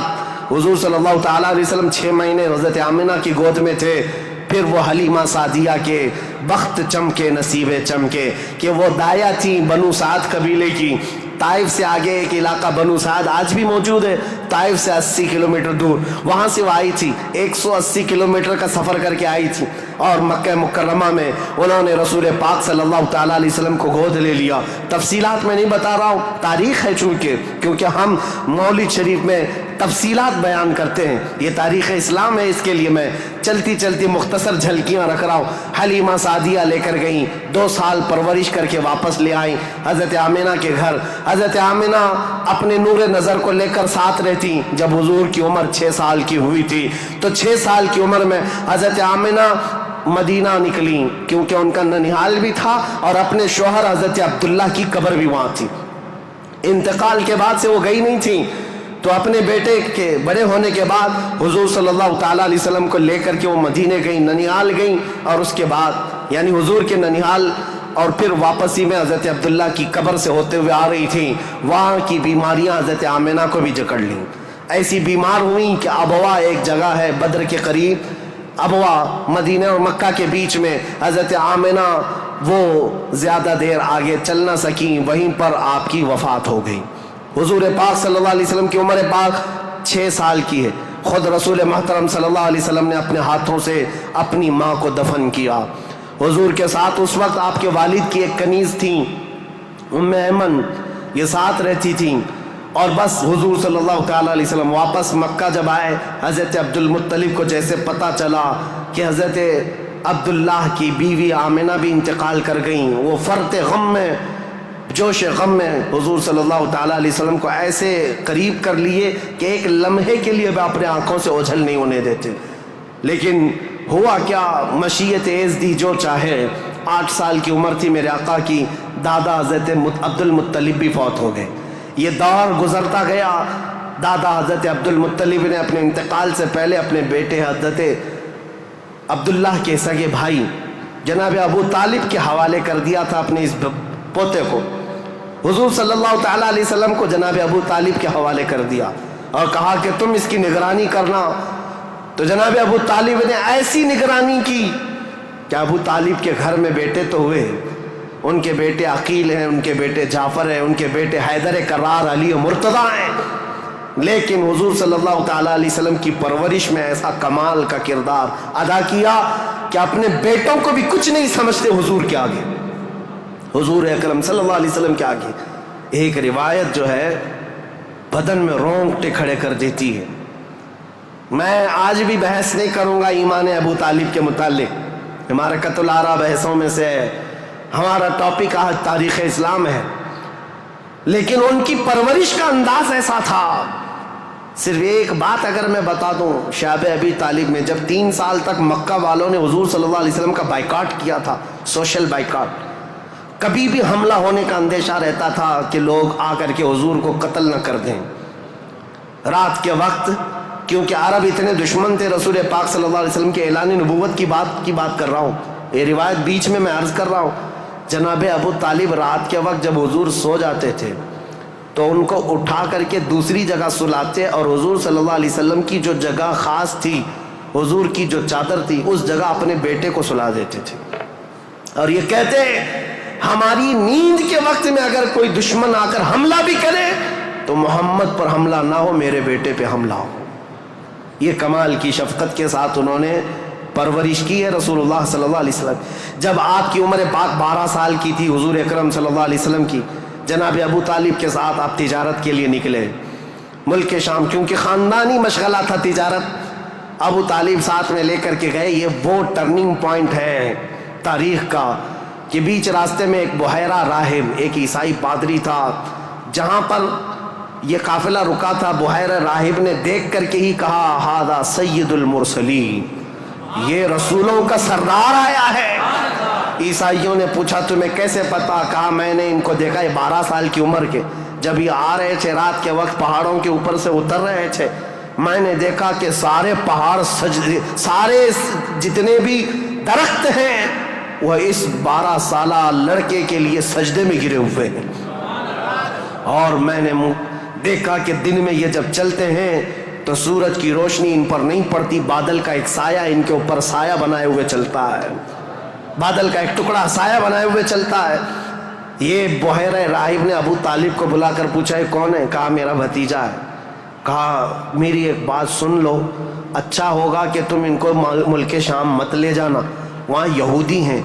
S2: حضور صلی اللہ تعالیٰ علیہ وسلم 6 مہینے حضرت آمنہ کی گود میں تھے. پھر وہ حلیمہ سعدیہ کے بخت چمکے، نصیبیں چمکے کہ وہ دایا تھیں بنو سعد قبیلے کی. طائف سے آگے ایک علاقہ بنو سعد آج بھی موجود ہے، طائف سے 80 کلومیٹر دور، وہاں سے وہ آئی تھی، 180 کلومیٹر کا سفر کر کے آئی تھی، اور مکہ مکرمہ میں انہوں نے رسول پاک صلی اللہ تعالیٰ علیہ وسلم کو گود لے لیا۔ تفصیلات میں نہیں بتا رہا ہوں، تاریخ ہے کیونکہ ہم مولد شریف میں تفصیلات بیان کرتے ہیں، یہ تاریخ اسلام ہے، اس کے لیے میں چلتی چلتی مختصر جھلکیاں رکھ رہا ہوں۔ حلیمہ سعدیہ لے کر گئیں، 2 سال پرورش کر کے واپس لے آئیں حضرت آمنہ کے گھر۔ حضرت آمنہ اپنے نور نظر کو لے کر ساتھ رہتی۔ جب حضور کی عمر 6 سال کی ہوئی تھی تو 6 سال کی عمر میں حضرت آمنہ مدینہ نکلی، کیونکہ ان کا ننیحال بھی تھا اور اپنے شوہر حضرت عبداللہ کی قبر بھی وہاں تھی۔ انتقال کے بعد سے وہ گئی نہیں تھی، تو اپنے بیٹے کے بڑے ہونے کے بعد حضور صلی اللہ تعالیٰ علیہ وسلم کو لے کر کے وہ مدینے گئیں، ننیحال گئیں، اور اس کے بعد یعنی حضور کے ننیحال اور پھر واپسی میں حضرت عبداللہ کی قبر سے ہوتے ہوئے آ رہی تھیں۔ وہاں کی بیماریاں حضرت آمنہ کو بھی جکڑ لیں، ایسی بیمار ہوئیں کہ ابوا ایک جگہ ہے بدر کے قریب، ابوا مدینہ اور مکہ کے بیچ میں، حضرت آمنہ وہ زیادہ دیر آگے چل نہ سکیں، وہیں پر آپ کی وفات ہو گئی۔ حضور پاک صلی اللہ علیہ وسلم کی عمر پاک 6 سال کی ہے، خود رسول محترم صلی اللہ علیہ وسلم نے اپنے ہاتھوں سے اپنی ماں کو دفن کیا۔ حضور کے ساتھ اس وقت آپ کے والد کی ایک کنیز تھیں ام ایمن، یہ ساتھ رہتی تھیں، اور بس حضور صلی اللہ تعالیٰ علیہ وسلم واپس مکہ جب آئے، حضرت عبد المطلب کو جیسے پتہ چلا کہ حضرت عبداللہ کی بیوی آمنہ بھی انتقال کر گئیں، وہ فرط غم میں، جوش غم میں حضور صلی اللہ تعالیٰ علیہ وسلم کو ایسے قریب کر لیے کہ ایک لمحے کے لیے بھی اپنے آنکھوں سے اوجھل نہیں ہونے دیتے۔ لیکن ہوا کیا، مشیت عز دی جو چاہے، 8 سال کی عمر تھی میرے آقا کی، دادا حضرت عبد المطلب بھی فوت ہو گئے۔ یہ دور گزرتا گیا، دادا حضرت عبد المطلب نے اپنے انتقال سے پہلے اپنے بیٹے حضرت عبداللہ کے سگے بھائی جناب ابو طالب کے حوالے کر دیا تھا اپنے اس پوتے کو۔ حضور صلی اللہ تعالیٰ علیہ وسلم کو جناب ابو طالب کے حوالے کر دیا اور کہا کہ تم اس کی نگرانی کرنا۔ تو جناب ابو طالب نے ایسی نگرانی کی کہ ابو طالب کے گھر میں بیٹے تو ہوئے، ان کے بیٹے عقیل ہیں، ان کے بیٹے جعفر ہیں، ان کے بیٹے حیدر کرار، علی و مرتضیٰ ہیں، لیکن حضور صلی اللہ تعالیٰ علیہ وسلم کی پرورش میں ایسا کمال کا کردار ادا کیا کہ اپنے بیٹوں کو بھی کچھ نہیں سمجھتے حضور کے آگے، حضور اکرم صلی اللہ علیہ وسلم کے آگے۔ ایک روایت جو ہے بدن میں رونگٹے کھڑے کر دیتی ہے۔ میں آج بھی بحث نہیں کروں گا ایمان ابو طالب کے متعلق، ہمارا قتل آرا بحثوں میں سے ہے، ہمارا ٹاپک آج تاریخ اسلام ہے، لیکن ان کی پرورش کا انداز ایسا تھا۔ صرف ایک بات اگر میں بتا دوں، شعب ابی طالب میں جب 3 سال تک مکہ والوں نے حضور صلی اللہ علیہ وسلم کا بائیکاٹ کیا تھا، سوشل بائیکاٹ، کبھی بھی حملہ ہونے کا اندیشہ رہتا تھا کہ لوگ آ کر کے حضور کو قتل نہ کر دیں۔ رات کے وقت، کیونکہ عرب اتنے دشمن تھے رسول پاک صلی اللہ علیہ وسلم کے اعلان نبوت کی بات کر رہا ہوں، یہ روایت بیچ میں عرض کر رہا ہوں۔ جناب ابو طالب رات کے وقت جب حضور سو جاتے تھے تو ان کو اٹھا کر کے دوسری جگہ سلاتے، اور حضور صلی اللہ علیہ وسلم کی جو جگہ خاص تھی، حضور کی جو چادر تھی، اس جگہ اپنے بیٹے کو سلا دیتے تھے، اور یہ کہتے ہماری نیند کے وقت میں اگر کوئی دشمن آ کر حملہ بھی کرے تو محمد پر حملہ نہ ہو، میرے بیٹے پہ حملہ ہو۔ یہ کمال کی شفقت کے ساتھ انہوں نے پرورش کی ہے رسول اللہ صلی اللہ علیہ وسلم۔ جب آپ کی عمر پاک 12 سال کی تھی حضور اکرم صلی اللہ علیہ وسلم کی، جناب ابو طالب کے ساتھ آپ تجارت کے لیے نکلے ملک شام، کیونکہ خاندانی مشغلہ تھا تجارت، ابو طالب ساتھ میں لے کر کے گئے۔ یہ وہ ٹرننگ پوائنٹ ہے تاریخ کا کہ بیچ راستے میں ایک بحیرہ راہب، ایک عیسائی پادری تھا، جہاں پر یہ قافلہ رکا تھا، بحیرہ راہب نے دیکھ کر کے ہی کہا ہذا سید المرسلین، یہ رسولوں کا سردار آیا ہے۔ عیسائیوں نے پوچھا تمہیں کیسے پتا؟ کہا میں نے ان کو دیکھا، یہ 12 سال کی عمر کے، جب یہ آ رہے تھے رات کے وقت پہاڑوں کے اوپر سے اتر رہے تھے، میں نے دیکھا کہ سارے پہاڑ سارے جتنے بھی درخت ہیں وہ اس 12 سالہ لڑکے کے لیے سجدے میں گرے ہوئے ہیں، اور میں نے دیکھا کہ دن میں یہ جب چلتے ہیں تو سورج کی روشنی ان پر نہیں پڑتی، بادل کا ایک سایہ ان کے اوپر سایہ بنائے ہوئے چلتا ہے، بادل کا ایک ٹکڑا سایہ بنائے ہوئے چلتا ہے۔ یہ بحیرہ راہب نے ابو طالب کو بلا کر پوچھا یہ کون ہے؟ کہا میرا بھتیجا ہے۔ کہا میری ایک بات سن لو، اچھا ہوگا کہ تم ان کو ملک شام مت لے جانا، وہاں یہودی ہیں،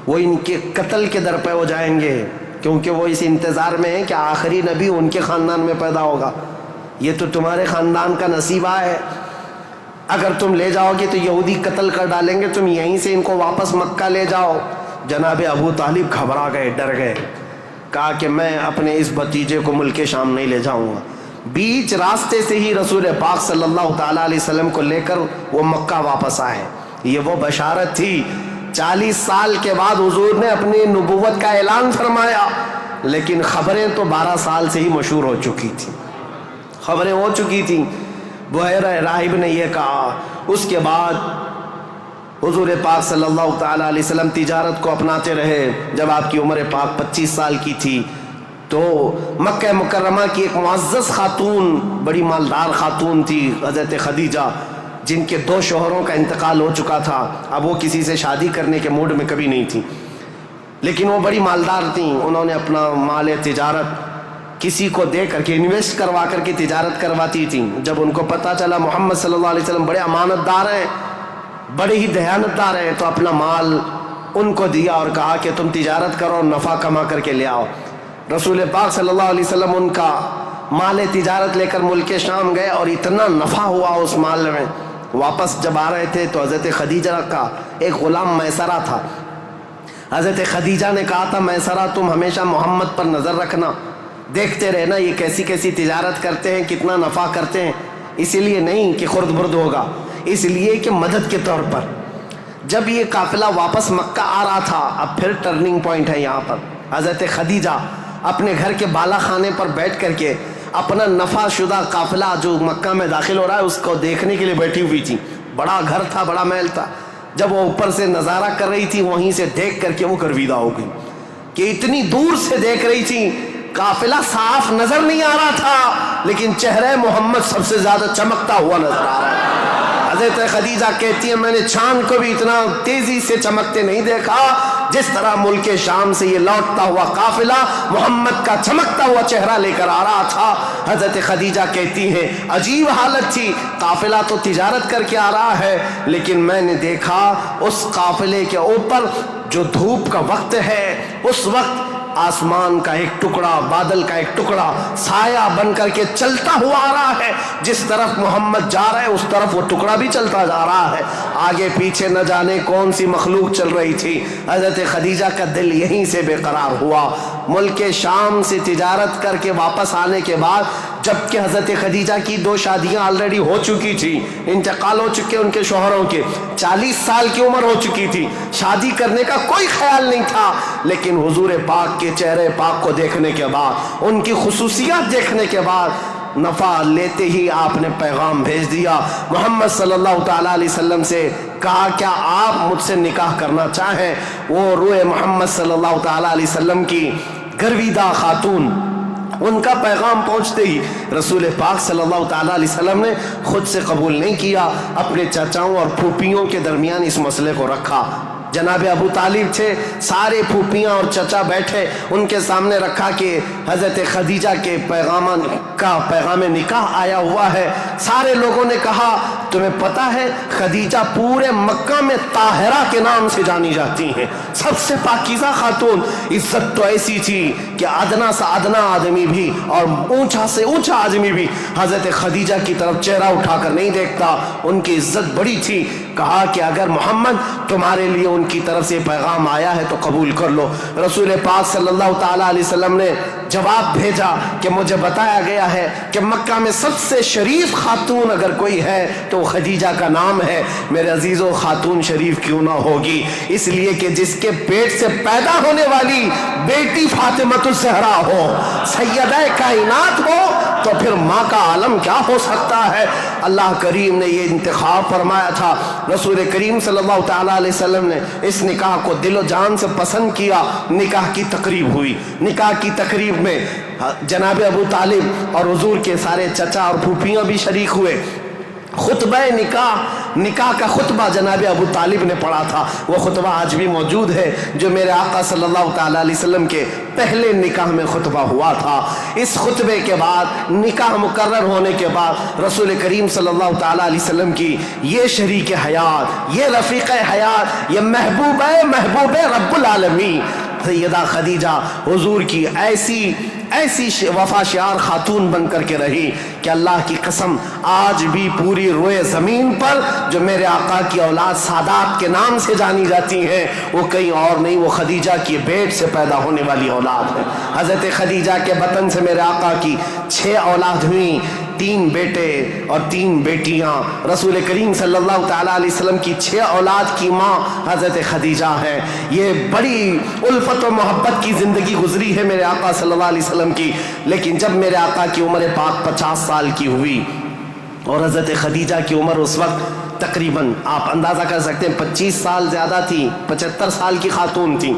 S2: وہ ان کے قتل کے در پہ ہو جائیں گے، کیونکہ وہ اس انتظار میں ہیں کہ آخری نبی ان کے خاندان میں پیدا ہوگا، یہ تو تمہارے خاندان کا نصیبہ ہے، اگر تم لے جاؤ گے تو یہودی قتل کر ڈالیں گے، تم یہیں سے ان کو واپس مکہ لے جاؤ۔ جناب ابو طالب گھبرا گئے، ڈر گئے، کہا کہ میں اپنے اس بھتیجے کو ملک شام نہیں لے جاؤں گا۔ بیچ راستے سے ہی رسول پاک صلی اللہ تعالیٰ علیہ وسلم کو لے کر وہ مکہ واپس آئے۔ یہ وہ بشارت تھی، 40 سال کے بعد حضور نے اپنی نبوت کا اعلان فرمایا، لیکن خبریں تو 12 سال سے ہی مشہور ہو چکی تھیں، خبریں ہو چکی تھیں۔ بحیرہ راہب نے یہ کہا۔ اس کے بعد حضور پاک صلی اللہ تعالیٰ علیہ وسلم تجارت کو اپناتے رہے۔ جب آپ کی عمر پاک 25 سال کی تھی تو مکہ مکرمہ کی ایک معزز خاتون، بڑی مالدار خاتون تھی، حضرت خدیجہ، جن کے 2 شوہروں کا انتقال ہو چکا تھا، اب وہ کسی سے شادی کرنے کے موڈ میں کبھی نہیں تھی، لیکن وہ بڑی مالدار تھیں۔ انہوں نے اپنا مال تجارت کسی کو دے کر کے انویسٹ کروا کر کے تجارت کرواتی تھیں۔ جب ان کو پتہ چلا محمد صلی اللہ علیہ وسلم بڑے امانت دار ہیں، بڑے ہی دیانت دار ہیں، تو اپنا مال ان کو دیا اور کہا کہ تم تجارت کرو اور نفع کما کر کے لے آؤ۔ رسول پاک صلی اللہ علیہ وسلم ان کا مال تجارت لے کر ملک شام گئے اور اتنا نفع ہوا اس مال میں۔ واپس جب آ رہے تھے تو حضرت خدیجہ کا ایک غلام میسرہ تھا۔ حضرت خدیجہ نے کہا تھا میسرہ تم ہمیشہ محمد پر نظر رکھنا، دیکھتے رہنا یہ کیسی کیسی تجارت کرتے ہیں، کتنا نفع کرتے ہیں، اسی لیے نہیں کہ خرد برد ہوگا، اس لیے کہ مدد کے طور پر۔ جب یہ قافلہ واپس مکہ آ رہا تھا، اب پھر ٹرننگ پوائنٹ ہے یہاں پر، حضرت خدیجہ اپنے گھر کے بالا خانے پر بیٹھ کر کے اپنا نفع شدہ قافلہ جو مکہ میں داخل ہو رہا ہے اس کو دیکھنے کے لیے بیٹھی ہوئی تھی۔ بڑا گھر تھا، بڑا محل تھا۔ جب وہ اوپر سے نظارہ کر رہی تھی، وہیں سے دیکھ کر کے وہ گرویدہ ہو گئی کہ اتنی دور سے دیکھ رہی تھی، قافلہ صاف نظر نہیں آ رہا تھا، لیکن چہرہ محمد سب سے زیادہ چمکتا ہوا نظر آ رہا ہے۔ حضرت خدیجہ کہتی ہیں میں نے چاند کو بھی اتنا تیزی سے چمکتے نہیں دیکھا جس طرح ملک شام سے یہ لوٹتا ہوا قافلہ محمد کا چمکتا ہوا چہرہ لے کر آ رہا تھا۔ حضرت خدیجہ کہتی ہیں عجیب حالت تھی، قافلہ تو تجارت کر کے آ رہا ہے، لیکن میں نے دیکھا اس قافلے کے اوپر جو دھوپ کا وقت ہے، اس وقت آسمان کا ایک ٹکڑا، بادل کا ایک ٹکڑا سایہ بن کر کے چلتا ہوا آ رہا ہے، جس طرف محمد جا رہا ہے اس طرف وہ ٹکڑا بھی چلتا جا رہا ہے۔ آگے پیچھے نہ جانے کون سی مخلوق چل رہی تھی۔ حضرت خدیجہ کا دل یہیں سے بے قرار ہوا۔ ملک شام سے تجارت کر کے واپس آنے کے بعد، جبکہ حضرت خدیجہ کی 2 شادیاں آلریڈی ہو چکی تھی، انتقال ہو چکے ان کے شوہروں کے، 40 سال کی عمر ہو چکی تھی، شادی کرنے کا کوئی خیال نہیں تھا، لیکن حضور پاک کے چہرے پاک کو دیکھنے کے بعد، ان کی خصوصیات دیکھنے کے بعد، نفع لیتے ہی آپ نے پیغام بھیج دیا محمد صلی اللہ تعالیٰ علیہ وسلم سے، کہا کیا آپ مجھ سے نکاح کرنا چاہیں؟ وہ روح محمد صلی اللہ تعالیٰ علیہ وسلم کی گرویدہ خاتون، ان کا پیغام پہنچتے ہی رسول پاک صلی اللہ تعالیٰ علیہ وسلم نے خود سے قبول نہیں کیا، اپنے چچاؤں اور پھوپھیوں کے درمیان اس مسئلے کو رکھا۔ جناب ابو طالب تھے، سارے پھوپھیاں اور چچا بیٹھے، ان کے سامنے رکھا کہ حضرت خدیجہ کے پیغام نکاح آیا ہوا ہے۔ سارے لوگوں نے کہا تمہیں پتہ ہے خدیجہ پورے مکہ میں طاہرہ کے نام سے جانی جاتی ہیں، سب سے پاکیزہ خاتون، عزت تو ایسی تھی کہ ادنا سے ادنا آدمی بھی اور اونچا سے اونچا آدمی بھی حضرت خدیجہ کی طرف چہرہ اٹھا کر نہیں دیکھتا، ان کی عزت بڑی تھی۔ کہا کہ اگر محمد تمہارے لیے ان کی طرف سے پیغام آیا ہے تو قبول کر لو۔ رسول پاک صلی اللہ تعالیٰ علیہ وسلم نے جواب بھیجا کہ مجھے بتایا گیا ہے کہ مکہ میں سب سے شریف خاتون اگر کوئی ہے تو خدیجہ کا نام ہے۔ میرے عزیزو، خاتون شریف کیوں نہ ہوگی؟ اس لیے کہ جس کے پیٹ سے پیدا ہونے والی بیٹی فاطمۃ الزہرا ہو، سیدہ کائنات ہو، تو پھر ماں کا عالم کیا ہو سکتا ہے؟ اللہ کریم نے یہ انتخاب فرمایا تھا۔ رسول کریم صلی اللہ تعالیٰ علیہ وسلم نے اس نکاح کو دل و جان سے پسند کیا۔ نکاح کی تقریب ہوئی، نکاح کی تقریب میں جناب ابو طالب اور حضور کے سارے چچا اور پھوپھیاں بھی شریک ہوئے۔ خطبہ نکاح نکاح کا خطبہ جناب ابو طالب نے پڑھا تھا، وہ خطبہ آج بھی موجود ہے جو میرے آقا صلی اللہ تعالیٰ علیہ وسلم کے پہلے نکاح میں خطبہ ہوا تھا۔ اس خطبے کے بعد نکاح مقرر ہونے کے بعد رسول کریم صلی اللہ تعالیٰ علیہ وسلم کی یہ شریک حیات، یہ رفیق حیات، یہ محبوب رب العالمین سیدہ خدیجہ حضور کی ایسی وفا شعار خاتون بن کر کے رہی کہ اللہ کی قسم آج بھی پوری روئے زمین پر جو میرے آقا کی اولاد سادات کے نام سے جانی جاتی ہیں وہ کہیں اور نہیں، وہ خدیجہ کی بیٹ سے پیدا ہونے والی اولاد ہے۔ حضرت خدیجہ کے بطن سے میرے آقا کی 6 اولاد ہوئیں، 3 بیٹے اور 3 بیٹیاں۔ رسول کریم صلی اللہ تعالیٰ علیہ وسلم کی 6 اولاد کی ماں حضرت خدیجہ ہے۔ یہ بڑی الفت و محبت کی زندگی گزری ہے میرے آقا صلی اللہ علیہ وسلم کی، لیکن جب میرے آقا کی عمر پاک 50 سال کی ہوئی اور حضرت خدیجہ کی عمر اس وقت تقریباً آپ اندازہ کر سکتے ہیں 25 سال زیادہ تھی، 75 سال کی خاتون تھی۔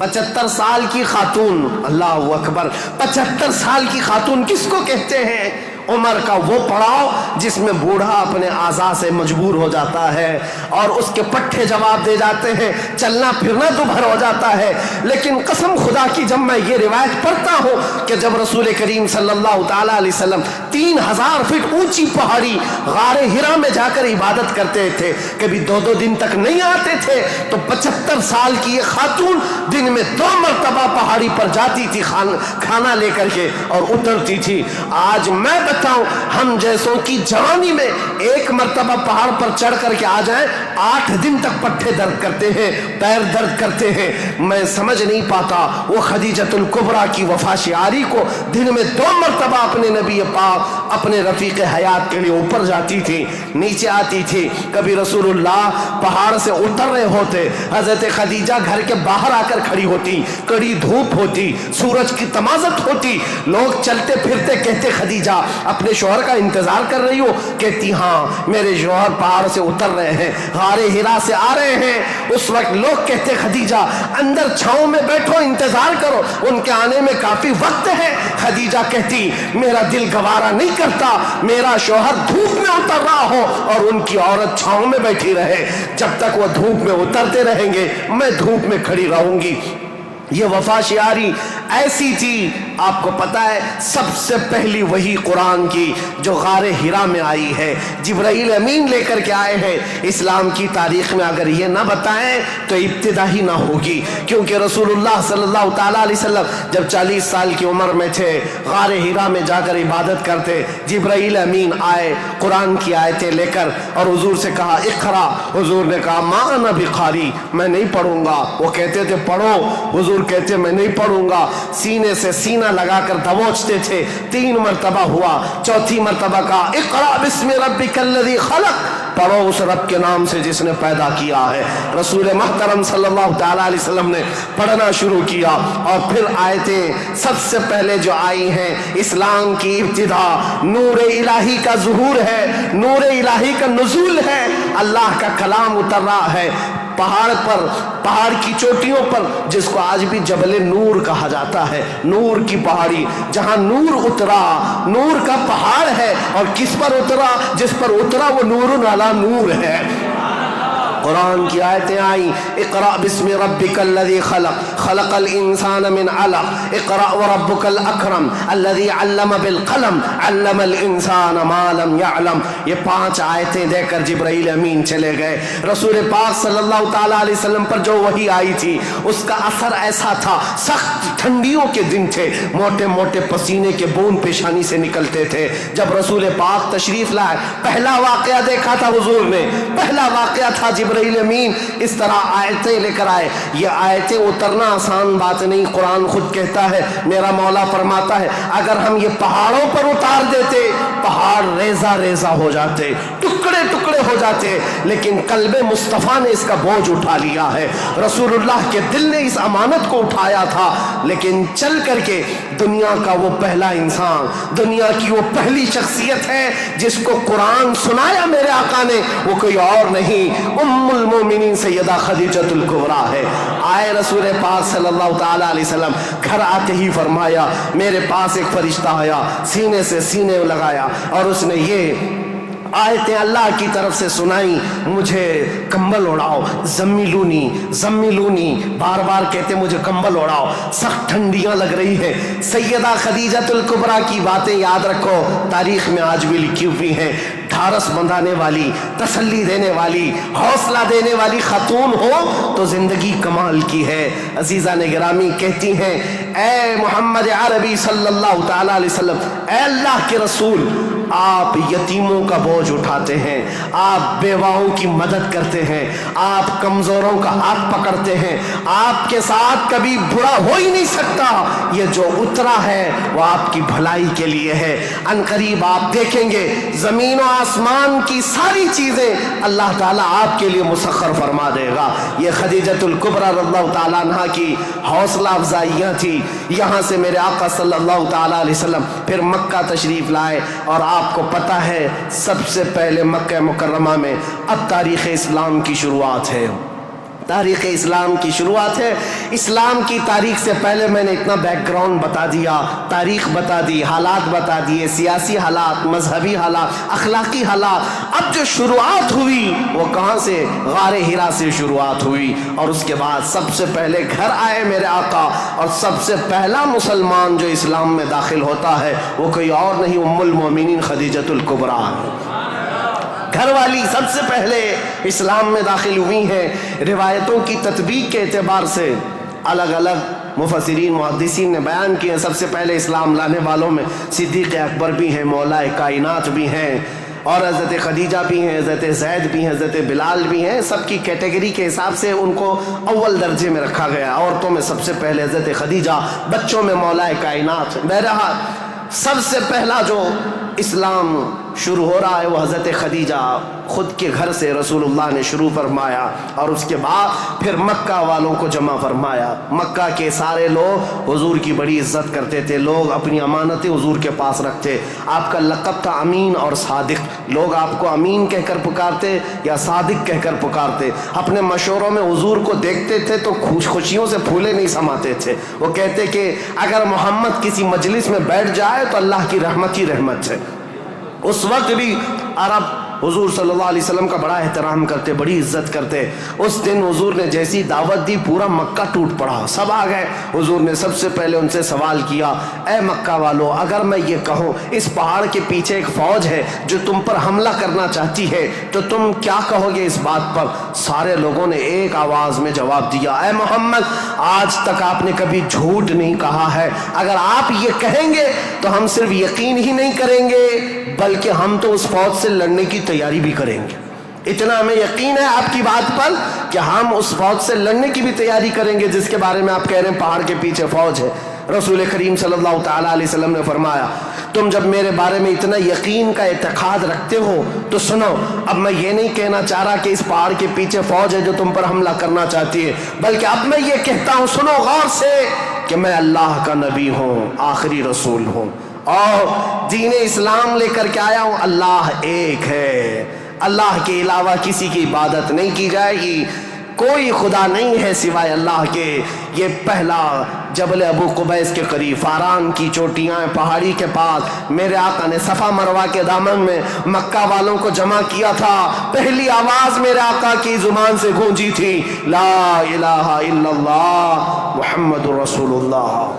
S2: 75 سال کی خاتون، اللہ اکبر، 75 سال کی خاتون کس کو کہتے ہیں؟ عمر کا وہ پڑاؤ جس میں بوڑھا اپنے اعضاء سے مجبور ہو جاتا ہے اور اس کے پٹھے جواب دے جاتے ہیں، چلنا پھرنا تو بھر ہو جاتا ہے۔ لیکن قسم خدا کی جب میں یہ روایت پڑھتا ہوں کہ جب رسول کریم صلی اللہ تعالیٰ علیہ وسلم 3000 فٹ اونچی پہاڑی غار ہرا میں جا کر عبادت کرتے تھے، کبھی 2 دن تک نہیں آتے تھے، تو 75 سال کی یہ خاتون دن میں 2 مرتبہ پہاڑی پر جاتی تھی کھانا لے کر کے اور اترتی تھی۔ آج میں بتاؤں ہم جیسوں کی جوانی میں 1 مرتبہ پہاڑ پر چڑھ کر کے آ جائیں 8 دن تک پٹھے درد کرتے ہیں، پیر درد کرتے ہیں۔ میں سمجھ نہیں پاتا وہ خدیجۃ الکبریٰ کی وفا شعاری کو دن میں 2 مرتبہ اپنے نبی پاک اپنے رفیق حیات کے لیے اوپر جاتی تھی، نیچے آتی تھی۔ کبھی رسول اللہ پہاڑ سے اتر رہے ہوتے، حضرت خدیجہ گھر کے باہر آ کر کھڑی ہوتی، کڑی دھوپ ہوتی، سورج کی تمازت ہوتی، لوگ چلتے پھرتے کہتے خدیجہ اپنے شوہر کا انتظار کر رہی ہو؟ کہتی ہاں میرے شوہر پہاڑ سے اتر رہے ہیں، غار ہرا سے آ رہے ہیں۔ اس وقت لوگ کہتے خدیجہ اندر چھاؤں میں بیٹھو، انتظار کرو، ان کے آنے میں کافی وقت ہے۔ خدیجہ کہتی میرا دل گوارا نہیں کرتا میرا شوہر دھوپ میں اتر رہا ہو اور ان کی عورت چھاؤں میں بیٹھی رہے، جب تک وہ دھوپ میں اترتے رہیں گے میں دھوپ میں کھڑی رہوں گی۔ یہ وفا شعاری ایسی تھی، آپ کو پتا ہے سب سے پہلی وہی قرآن کی جو غار ہرا میں آئی ہے، جبرائیل امین لے کر کے آئے ہیں۔ اسلام کی تاریخ میں اگر یہ نہ بتائیں تو ابتدا ہی نہ ہوگی، کیونکہ رسول اللہ صلی اللہ تعالیٰ علیہ وسلم جب 40 سال کی عمر میں تھے، غار ہرا میں جا کر عبادت کرتے، جبرائیل امین آئے قرآن کی آیتیں لے کر اور حضور سے کہا اقرا۔ حضور نے کہا ما انا بقاری، میں نہیں پڑھوں گا۔ وہ کہتے تھے پڑھو، حضور کہتے میں نہیں پڑھوں گا، سینے سے سینہ لگا کر دبوچتے تھے۔ 3 مرتبہ ہوا، 4تھی مرتبہ کہا اقرا بسم ربک الذی خلق، پڑھو اس رب کے نام سے جس نے پیدا کیا ہے۔ رسول محترم صلی اللہ تعالیٰ علیہ وسلم نے پڑھنا شروع کیا اور پھر آیتیں سب سے پہلے جو آئی ہیں، اسلام کی ابتدا نور الہی کا ظہور ہے، نور الہی کا نزول ہے، اللہ کا کلام اتر رہا ہے پہاڑ پر، پہاڑ کی چوٹیوں پر، جس کو آج بھی جبل نور کہا جاتا ہے، نور کی پہاڑی، جہاں نور اترا، نور کا پہاڑ ہے۔ اور کس پر اترا؟ جس پر اترا وہ نور علی نور ہے۔ قرآن کی آیتیں آئیں اقرأ بسم ربک الذی خلق خلق الانسان من علق اقرأ وربک الاکرم الذی علم بالقلم علم الانسان ما لم یعلم۔ یہ 5 آیتیں دے کر جبرائیل امین چلے گئے۔ رسول پاک صلی اللہ تعالیٰ علیہ وسلم پر جو وحی آئی تھی اس کا اثر ایسا تھا، سخت ٹھنڈیوں کے دن تھے، موٹے موٹے پسینے کے بوند پیشانی سے نکلتے تھے۔ جب رسول پاک تشریف لائے پہلا واقعہ دیکھا تھا حضور نے، پہلا واقعہ تھا جبرائیل امین اس طرح آیتیں لے کر آئے۔ یہ آیتیں اترنا آسان بات نہیں، قرآن خود کہتا ہے، میرا مولا فرماتا ہے اگر ہم یہ پہاڑوں پر اتار دیتے پہاڑ ریزہ ریزہ ہو جاتے، ٹکڑے ٹکڑے ہو جاتے، لیکن قلب مصطفیٰ نے اس کا بوجھ اٹھا لیا ہے۔ رسول اللہ کے دل نے اس امانت کو اٹھایا تھا، لیکن چل کر کے دنیا کا وہ پہلا انسان، دنیا کی وہ پہلی شخصیت ہے جس کو قرآن سنایا میرے آقا نے، وہ کوئی اور نہیں، ام المومنین سیدہ خدیجۃ الکبریٰ ہے۔ آئے رسول پاک صلی اللہ تعالیٰ علیہ وسلم، گھر آتے ہی فرمایا میرے پاس ایک فرشتہ آیا، سینے سے سینے لگایا اور اس نے یہ آیتیں اللہ کی طرف سے سنائی، مجھے کمبل اڑاؤ، زمیلونی زمیلونی، بار بار کہتے مجھے کمبل اڑاؤ، سخت ٹھنڈیاں لگ رہی ہیں۔ سیدہ خدیجہ الکبریٰ کی باتیں یاد رکھو، تاریخ میں آج بھی لکھی ہوئی ہیں۔ ڈھارس بندھانے والی، تسلی دینے والی، حوصلہ دینے والی خاتون ہو تو زندگی کمال کی ہے۔ عزیزان گرامی کہتی ہیں اے محمد عربی صلی اللہ تعالی علیہ وسلم، اے اللہ کے رسول، آپ یتیموں کا بوجھ اٹھاتے ہیں، آپ بیواؤں کی مدد کرتے ہیں، آپ کمزوروں کا ہاتھ پکڑتے ہیں، آپ کے ساتھ کبھی برا ہو ہی نہیں سکتا، یہ جو اترا ہے وہ آپ کی بھلائی کے لیے ہے۔ ان قریب آپ دیکھیں گے زمین و آسمان کی ساری چیزیں اللہ تعالیٰ آپ کے لیے مسخر فرما دے گا۔ یہ خدیجۃ الکبریٰ رضی اللہ تعالیٰ عنہ کی حوصلہ افزائیاں تھی۔ یہاں سے میرے آقا صلی اللہ تعالیٰ علیہ وسلم پھر مکہ تشریف لائے، اور آپ کو پتہ ہے سب سے پہلے مکہ مکرمہ میں اب تاریخ اسلام کی شروعات ہے، تاریخ اسلام کی شروعات ہے۔ اسلام کی تاریخ سے پہلے میں نے اتنا بیک گراؤنڈ بتا دیا، تاریخ بتا دی، حالات بتا دیے، سیاسی حالات، مذہبی حالات، اخلاقی حالات۔ اب جو شروعات ہوئی وہ کہاں سے؟ غار حرا سے شروعات ہوئی، اور اس کے بعد سب سے پہلے گھر آئے میرے آقا، اور سب سے پہلا مسلمان جو اسلام میں داخل ہوتا ہے وہ کوئی اور نہیں، ام المومنین خدیجۃ الکبریٰ، گھر والی سب سے پہلے اسلام میں داخل ہوئی ہیں۔ روایتوں کی تطبیق کے اعتبار سے الگ الگ مفسرین محدثین نے بیان کیے ہیں۔ سب سے پہلے اسلام لانے والوں میں صدیق اکبر بھی ہیں، مولا کائنات بھی ہیں، اور حضرت خدیجہ بھی ہیں، حضرت زید بھی ہیں، حضرت بلال بھی ہیں۔ سب کی کیٹیگری کے حساب سے ان کو اول درجے میں رکھا گیا۔ عورتوں میں سب سے پہلے حضرت خدیجہ، بچوں میں مولا کائنات۔ بہرحال سب سے پہلا جو اسلام شروع ہو رہا ہے وہ حضرت خدیجہ خود کے گھر سے رسول اللہ نے شروع فرمایا، اور اس کے بعد پھر مکہ والوں کو جمع فرمایا۔ مکہ کے سارے لوگ حضور کی بڑی عزت کرتے تھے، لوگ اپنی امانتیں حضور کے پاس رکھتے۔ آپ کا لقب تھا امین اور صادق، لوگ آپ کو امین کہہ کر پکارتے یا صادق کہہ کر پکارتے۔ اپنے مشوروں میں حضور کو دیکھتے تھے تو خوشیوں سے پھولے نہیں سماتے تھے۔ وہ کہتے کہ اگر محمد کسی مجلس میں بیٹھ جائے تو اللہ کی رحمت ہی رحمت ہے۔ اس وقت بھی عرب حضور صلی اللہ علیہ وسلم کا بڑا احترام کرتے، بڑی عزت کرتے۔ اس دن حضور نے جیسی دعوت دی پورا مکہ ٹوٹ پڑا، سب آ گئے۔ حضور نے سب سے پہلے ان سے سوال کیا، اے مکہ والو، اگر میں یہ کہوں اس پہاڑ کے پیچھے ایک فوج ہے جو تم پر حملہ کرنا چاہتی ہے تو تم کیا کہو گے اس بات پر؟ سارے لوگوں نے ایک آواز میں جواب دیا، اے محمد، آج تک آپ نے کبھی جھوٹ نہیں کہا ہے، اگر آپ یہ کہیں گے تو ہم صرف یقین ہی نہیں کریں گے بلکہ ہم تو اس فوج سے لڑنے کی تیاری بھی کریں گے۔ اتنا ہمیں یقین ہے آپ کی بات پر کہ ہم اس فوج سے لڑنے کی بھی تیاری کریں گے جس کے بارے میں آپ کہہ رہے ہیں پہاڑ کے پیچھے فوج ہے۔ رسول کریم صلی اللہ تعالیٰ علیہ وسلم نے فرمایا، تم جب میرے بارے میں اتنا یقین کا اعتقاد رکھتے ہو تو سنو، اب میں یہ نہیں کہنا چاہ رہا کہ اس پہاڑ کے پیچھے فوج ہے جو تم پر حملہ کرنا چاہتی ہے، بلکہ اب میں یہ کہتا ہوں، سنو غور سے، کہ میں اللہ کا نبی ہوں، آخری رسول ہوں، اور دین اسلام لے کر کے آیا ہوں۔ اللہ ایک ہے، اللہ کے علاوہ کسی کی عبادت نہیں کی جائے گی، کوئی خدا نہیں ہے سوائے اللہ کے۔ یہ پہلا جبل ابو قبیس کے قریب، فاران کی چوٹیاں پہاڑی کے پاس، میرے آقا نے صفا مروہ کے دامن میں مکہ والوں کو جمع کیا تھا۔ پہلی آواز میرے آقا کی زبان سے گونجی تھی، لا الہ الا اللہ محمد رسول اللہ۔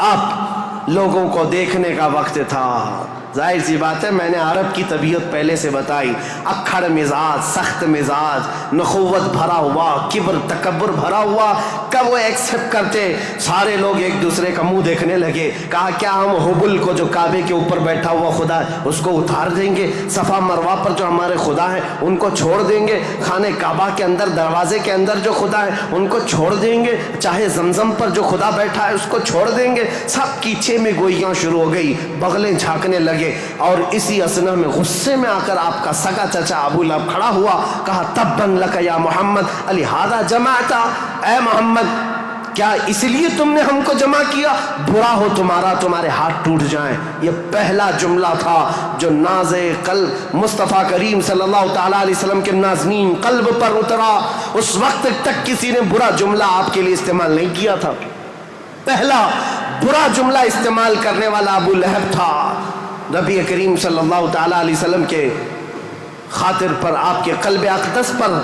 S2: اب لوگوں کو دیکھنے کا وقت تھا، ظاہر سی بات ہے، میں نے عرب کی طبیعت پہلے سے بتائی، اکھڑ مزاج، سخت مزاج، نخوت بھرا ہوا، کبر تکبر بھرا ہوا، کب وہ ایکسپٹ کرتے؟ سارے لوگ ایک دوسرے کا منہ دیکھنے لگے، کہا کیا ہم حبل کو جو کعبے کے اوپر بیٹھا ہوا خدا ہے اس کو اتار دیں گے؟ صفا مروہ پر جو ہمارے خدا ہیں ان کو چھوڑ دیں گے؟ خانہ کعبہ کے اندر دروازے کے اندر جو خدا ہے ان کو چھوڑ دیں گے؟ چاہے زمزم پر جو خدا بیٹھا ہے اس کو چھوڑ دیں گے؟ سب کی چھ میں گوئیاں شروع ہو گئی، بغلیں جھانکنے لگے، اور اسی اسنا میں غصے میں آ کر آپ کا سگا چچا ابو لہب کھڑا ہوا، کہا تبن لک یا محمد لہذا جمعتا، اے محمد کیا اس لیے تم نے ہم کو جمع کیا؟ برا ہو تمہارا، تمہارے ہاتھ ٹوٹ جائیں۔ یہ پہلا جملہ تھا جو ناز قلب مصطفیٰ کریم صلی اللہ تعالیٰ علیہ وسلم کے نازنین قلب پر اترا۔ اس وقت تک کسی نے برا جملہ آپ کے لیے استعمال نہیں کیا تھا۔ پہلا برا جملہ استعمال کرنے والا ابو لہب تھا۔ نبی کریم صلی اللہ تعالیٰ علیہ وسلم کے خاطر پر، آپ کے قلب اقدس پر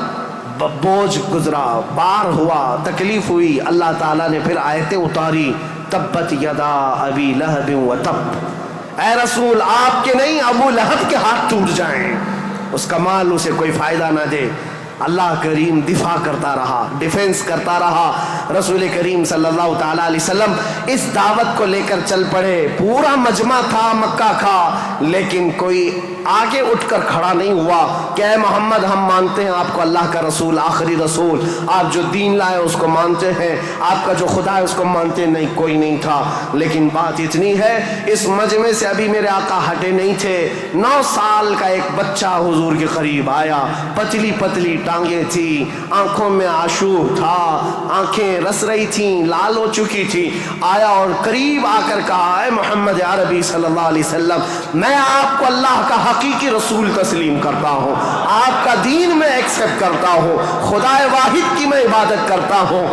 S2: بوجھ گزرا، بار ہوا، تکلیف ہوئی، اللہ تعالیٰ نے پھر آیتیں اتاری، تبت یدا ابی لہب و تب، اے رسول آپ کے نہیں، ابو لہب کے ہاتھ ٹوٹ جائیں، اس کا مال اسے کوئی فائدہ نہ دے۔ اللہ کریم دفاع کرتا رہا، ڈیفنس کرتا رہا۔ رسول کریم صلی اللہ تعالیٰ علیہ وسلم اس دعوت کو لے کر چل پڑے، پورا مجمع تھا مکہ کا، لیکن کوئی آگے اٹھ کر کھڑا نہیں ہوا کہ اے محمد ہم مانتے ہیں آپ کو اللہ کا رسول، آخری رسول، آپ جو دین لائے اس کو مانتے ہیں، آپ کا جو خدا ہے اس کو مانتے ہیں۔ نہیں، کوئی نہیں تھا۔ لیکن بات اتنی ہے، اس مجمع سے ابھی میرے آقا ہٹے نہیں تھے۔ 9 سال کا ایک بچہ حضور کے قریب آیا، پتلی پتلی ٹانگیں تھی، آنکھوں میں آشوب تھا، آنکھیں رس رہی تھیں، لال ہو چکی تھی، آیا اور قریب آ کر کہا اے محمد عربی صلی اللہ علیہ وسلم، میں آپ کو اللہ کا حقیقی رسول تسلیم کرتا ہوں، آپ کا دین میں ایکسپٹ کرتا ہوں، خدا واحد کی میں عبادت کرتا ہوں۔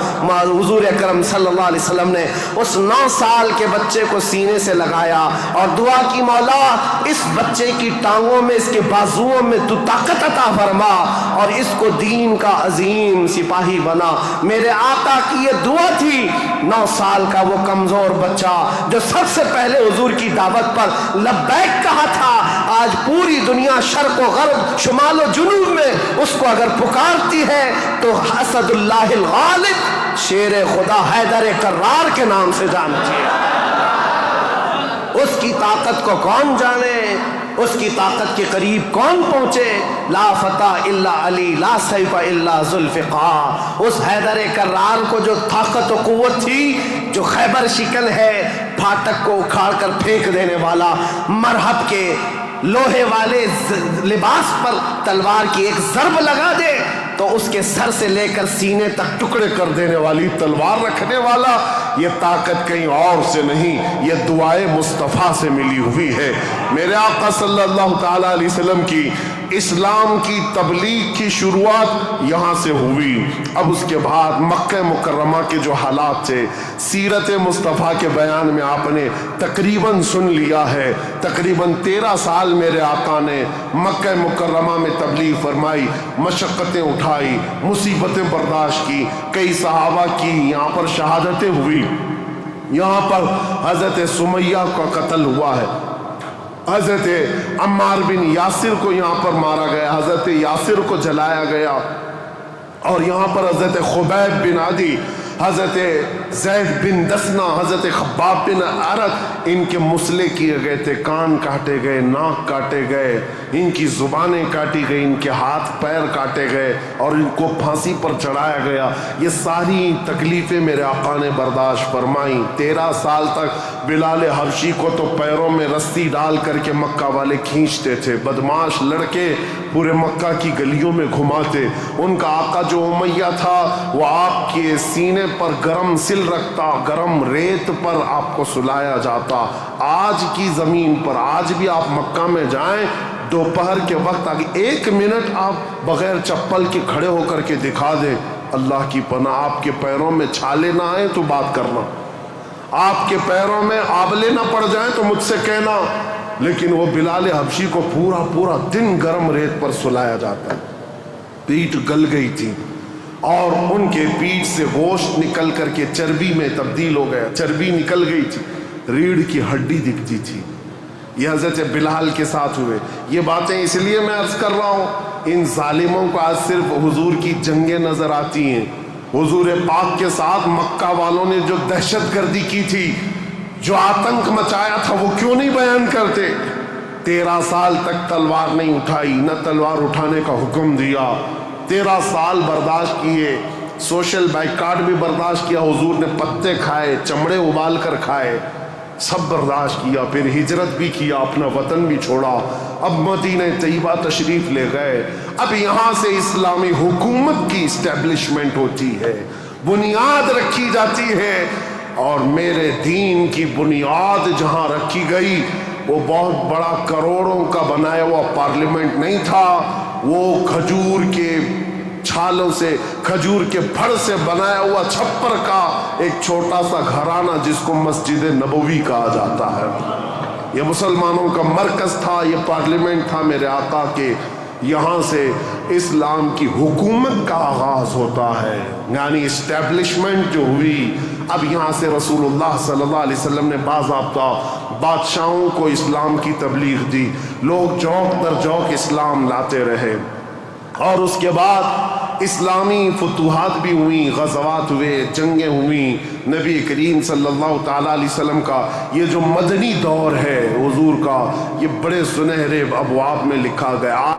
S2: حضور اکرم صلی اللہ علیہ وسلم نے اس 9 سال کے بچے کو سینے سے لگایا اور دعا کی، مولا اس بچے کی ٹانگوں میں، اس کے بازوؤں میں تو طاقت عطا فرما اور اس کو دین کا عظیم سپاہی بنا۔ میرے آقا کی یہ دعا تھی۔ 9 سال کا وہ کمزور بچہ جو سب سے پہلے حضور کی دعوت پر لبیک کہا تھا، آج پوری دنیا شرق و غرب، شمال و جنوب میں اس کو اگر پکارتی ہے تو اسد اللہ الغالب، شیر خدا حیدر کرار کے نام سے جانتی ہے۔ اس کی طاقت کو کون جانے، اس کی طاقت کے قریب کون پہنچے؟ لا فتح الا علی، لا سیف الا ذوالفقار۔ اس حیدر کرار کو جو طاقت و قوت تھی، جو خیبر شکن ہے، پھاٹک کو اکھاڑ کر پھینک دینے والا، مرحب کے لوہے والے لباس پر تلوار کی ایک ضرب لگا دے تو اس کے سر سے لے کر سینے تک ٹکڑے کر دینے والی تلوار رکھنے والا، یہ طاقت کہیں اور سے نہیں، یہ دعائے مصطفیٰ سے ملی ہوئی ہے۔ میرے آقا صلی اللہ تعالیٰ علیہ وسلم کی اسلام کی تبلیغ کی شروعات یہاں سے ہوئی۔ اب اس کے بعد مکہ مکرمہ کے جو حالات تھے، سیرت مصطفیٰ کے بیان میں آپ نے تقریباً سن لیا ہے۔ تقریباً 13 سال میرے آقا نے مکہ مکرمہ میں تبلیغ فرمائی، مشقتیں اٹھائی، مصیبتیں برداشت کی، کئی صحابہ کی یہاں پر شہادتیں ہوئی، یہاں پر حضرت سمیہ کا قتل ہوا ہے، حضرت عمار بن یاسر کو یہاں پر مارا گیا، حضرت یاسر کو جلایا گیا، اور یہاں پر حضرت خبیب بن عدی، حضرت زید بن دسنا، حضرت خباب بن عرت، ان کے مسلے کیے گئے تھے، کان کاٹے گئے، ناک کاٹے گئے، ان کی زبانیں کاٹی گئی، ان کے ہاتھ پیر کاٹے گئے اور ان کو پھانسی پر چڑھایا گیا۔ یہ ساری تکلیفیں میرے آقا نے برداشت فرمائیں۔ 13 سال تک بلال حبشی کو تو پیروں میں رسی ڈال کر کے مکہ والے کھینچتے تھے، بدماش لڑکے پورے مکہ کی گلیوں میں گھماتے۔ ان کا آقا جو امیہ تھا وہ آپ کے سینے پر گرم سل رکھتا، گرم ریت پر آپ کو سلایا جاتا۔ آج کی زمین پر آج بھی آپ مکہ میں جائیں، دوپہر کے وقت آگے 1 منٹ آپ بغیر چپل کے کھڑے ہو کر کے دکھا دیں، اللہ کی پناہ آپ کے پیروں میں چھالے نہ آئیں تو بات کرنا، آپ کے پیروں میں آبلے نہ پڑ جائیں تو مجھ سے کہنا۔ لیکن وہ بلال حبشی کو پورا دن گرم ریت پر سلایا جاتا ہے، پیٹ گل گئی تھی اور ان کے پیٹ سے گوشت نکل کر کے چربی میں تبدیل ہو گیا، چربی نکل گئی تھی، ریڑھ کی ہڈی دکھتی تھی۔ یہ حضرت بلال کے ساتھ ہوئے۔ یہ باتیں اس لیے میں عرض کر رہا ہوں، ان ظالموں کو آج صرف حضور کی جنگیں نظر آتی ہیں۔ حضور پاک کے ساتھ مکہ والوں نے جو دہشت گردی کی تھی، جو آتنک مچایا تھا، وہ کیوں نہیں بیان کرتے؟ 13 سال تک تلوار نہیں اٹھائی، نہ تلوار اٹھانے کا حکم دیا، 13 سال برداشت کیے، سوشل بائیکاٹ بھی برداشت کیا، حضور نے پتے کھائے، چمڑے ابال کر کھائے، سب برداشت کیا، پھر ہجرت بھی کیا، اپنا وطن بھی چھوڑا، اب مدینہ طیبہ تشریف لے گئے۔ اب یہاں سے اسلامی حکومت کی اسٹیبلشمنٹ ہوتی ہے، بنیاد رکھی جاتی ہے، اور میرے دین کی بنیاد جہاں رکھی گئی وہ بہت بڑا کروڑوں کا بنایا ہوا پارلیمنٹ نہیں تھا، وہ کھجور کے چھالوں سے، کھجور کے پھڑ سے بنایا ہوا چھپر کا ایک چھوٹا سا گھرانہ جس کو مسجد نبوی کہا جاتا ہے۔ یہ مسلمانوں کا مرکز تھا، یہ پارلیمنٹ تھا میرے آقا کے
S3: یہاں سے اسلام کی حکومت کا آغاز ہوتا ہے، یعنی اسٹیبلشمنٹ جو ہوئی۔ اب یہاں سے رسول اللہ صلی اللہ علیہ وسلم نے باضابطہ بادشاہوں کو اسلام کی تبلیغ دی، لوگ جوک در جوک اسلام لاتے رہے، اور اس کے بعد اسلامی فتوحات بھی ہوئیں، غزوات ہوئے، جنگیں ہوئیں۔ نبی کریم صلی اللہ تعالیٰ علیہ وسلم کا یہ جو مدنی دور ہے حضور کا، یہ بڑے سنہرے ابواب میں لکھا گیا۔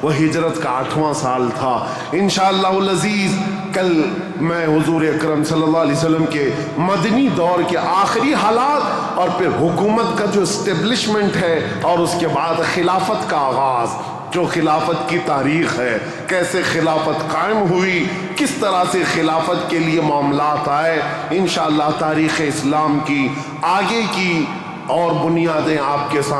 S3: وہ ہجرت کا 8واں سال تھا۔ انشاءاللہ العزیز کل میں حضور اکرم صلی اللہ علیہ وسلم کے مدنی دور کے آخری حالات اور پھر حکومت کا جو اسٹیبلشمنٹ ہے اور اس کے بعد خلافت کا آغاز، جو خلافت کی تاریخ ہے، کیسے خلافت قائم ہوئی، کس طرح سے خلافت کے لیے معاملات آئے، انشاءاللہ تاریخ اسلام کی آگے کی اور بنیادیں آپ کے سامنے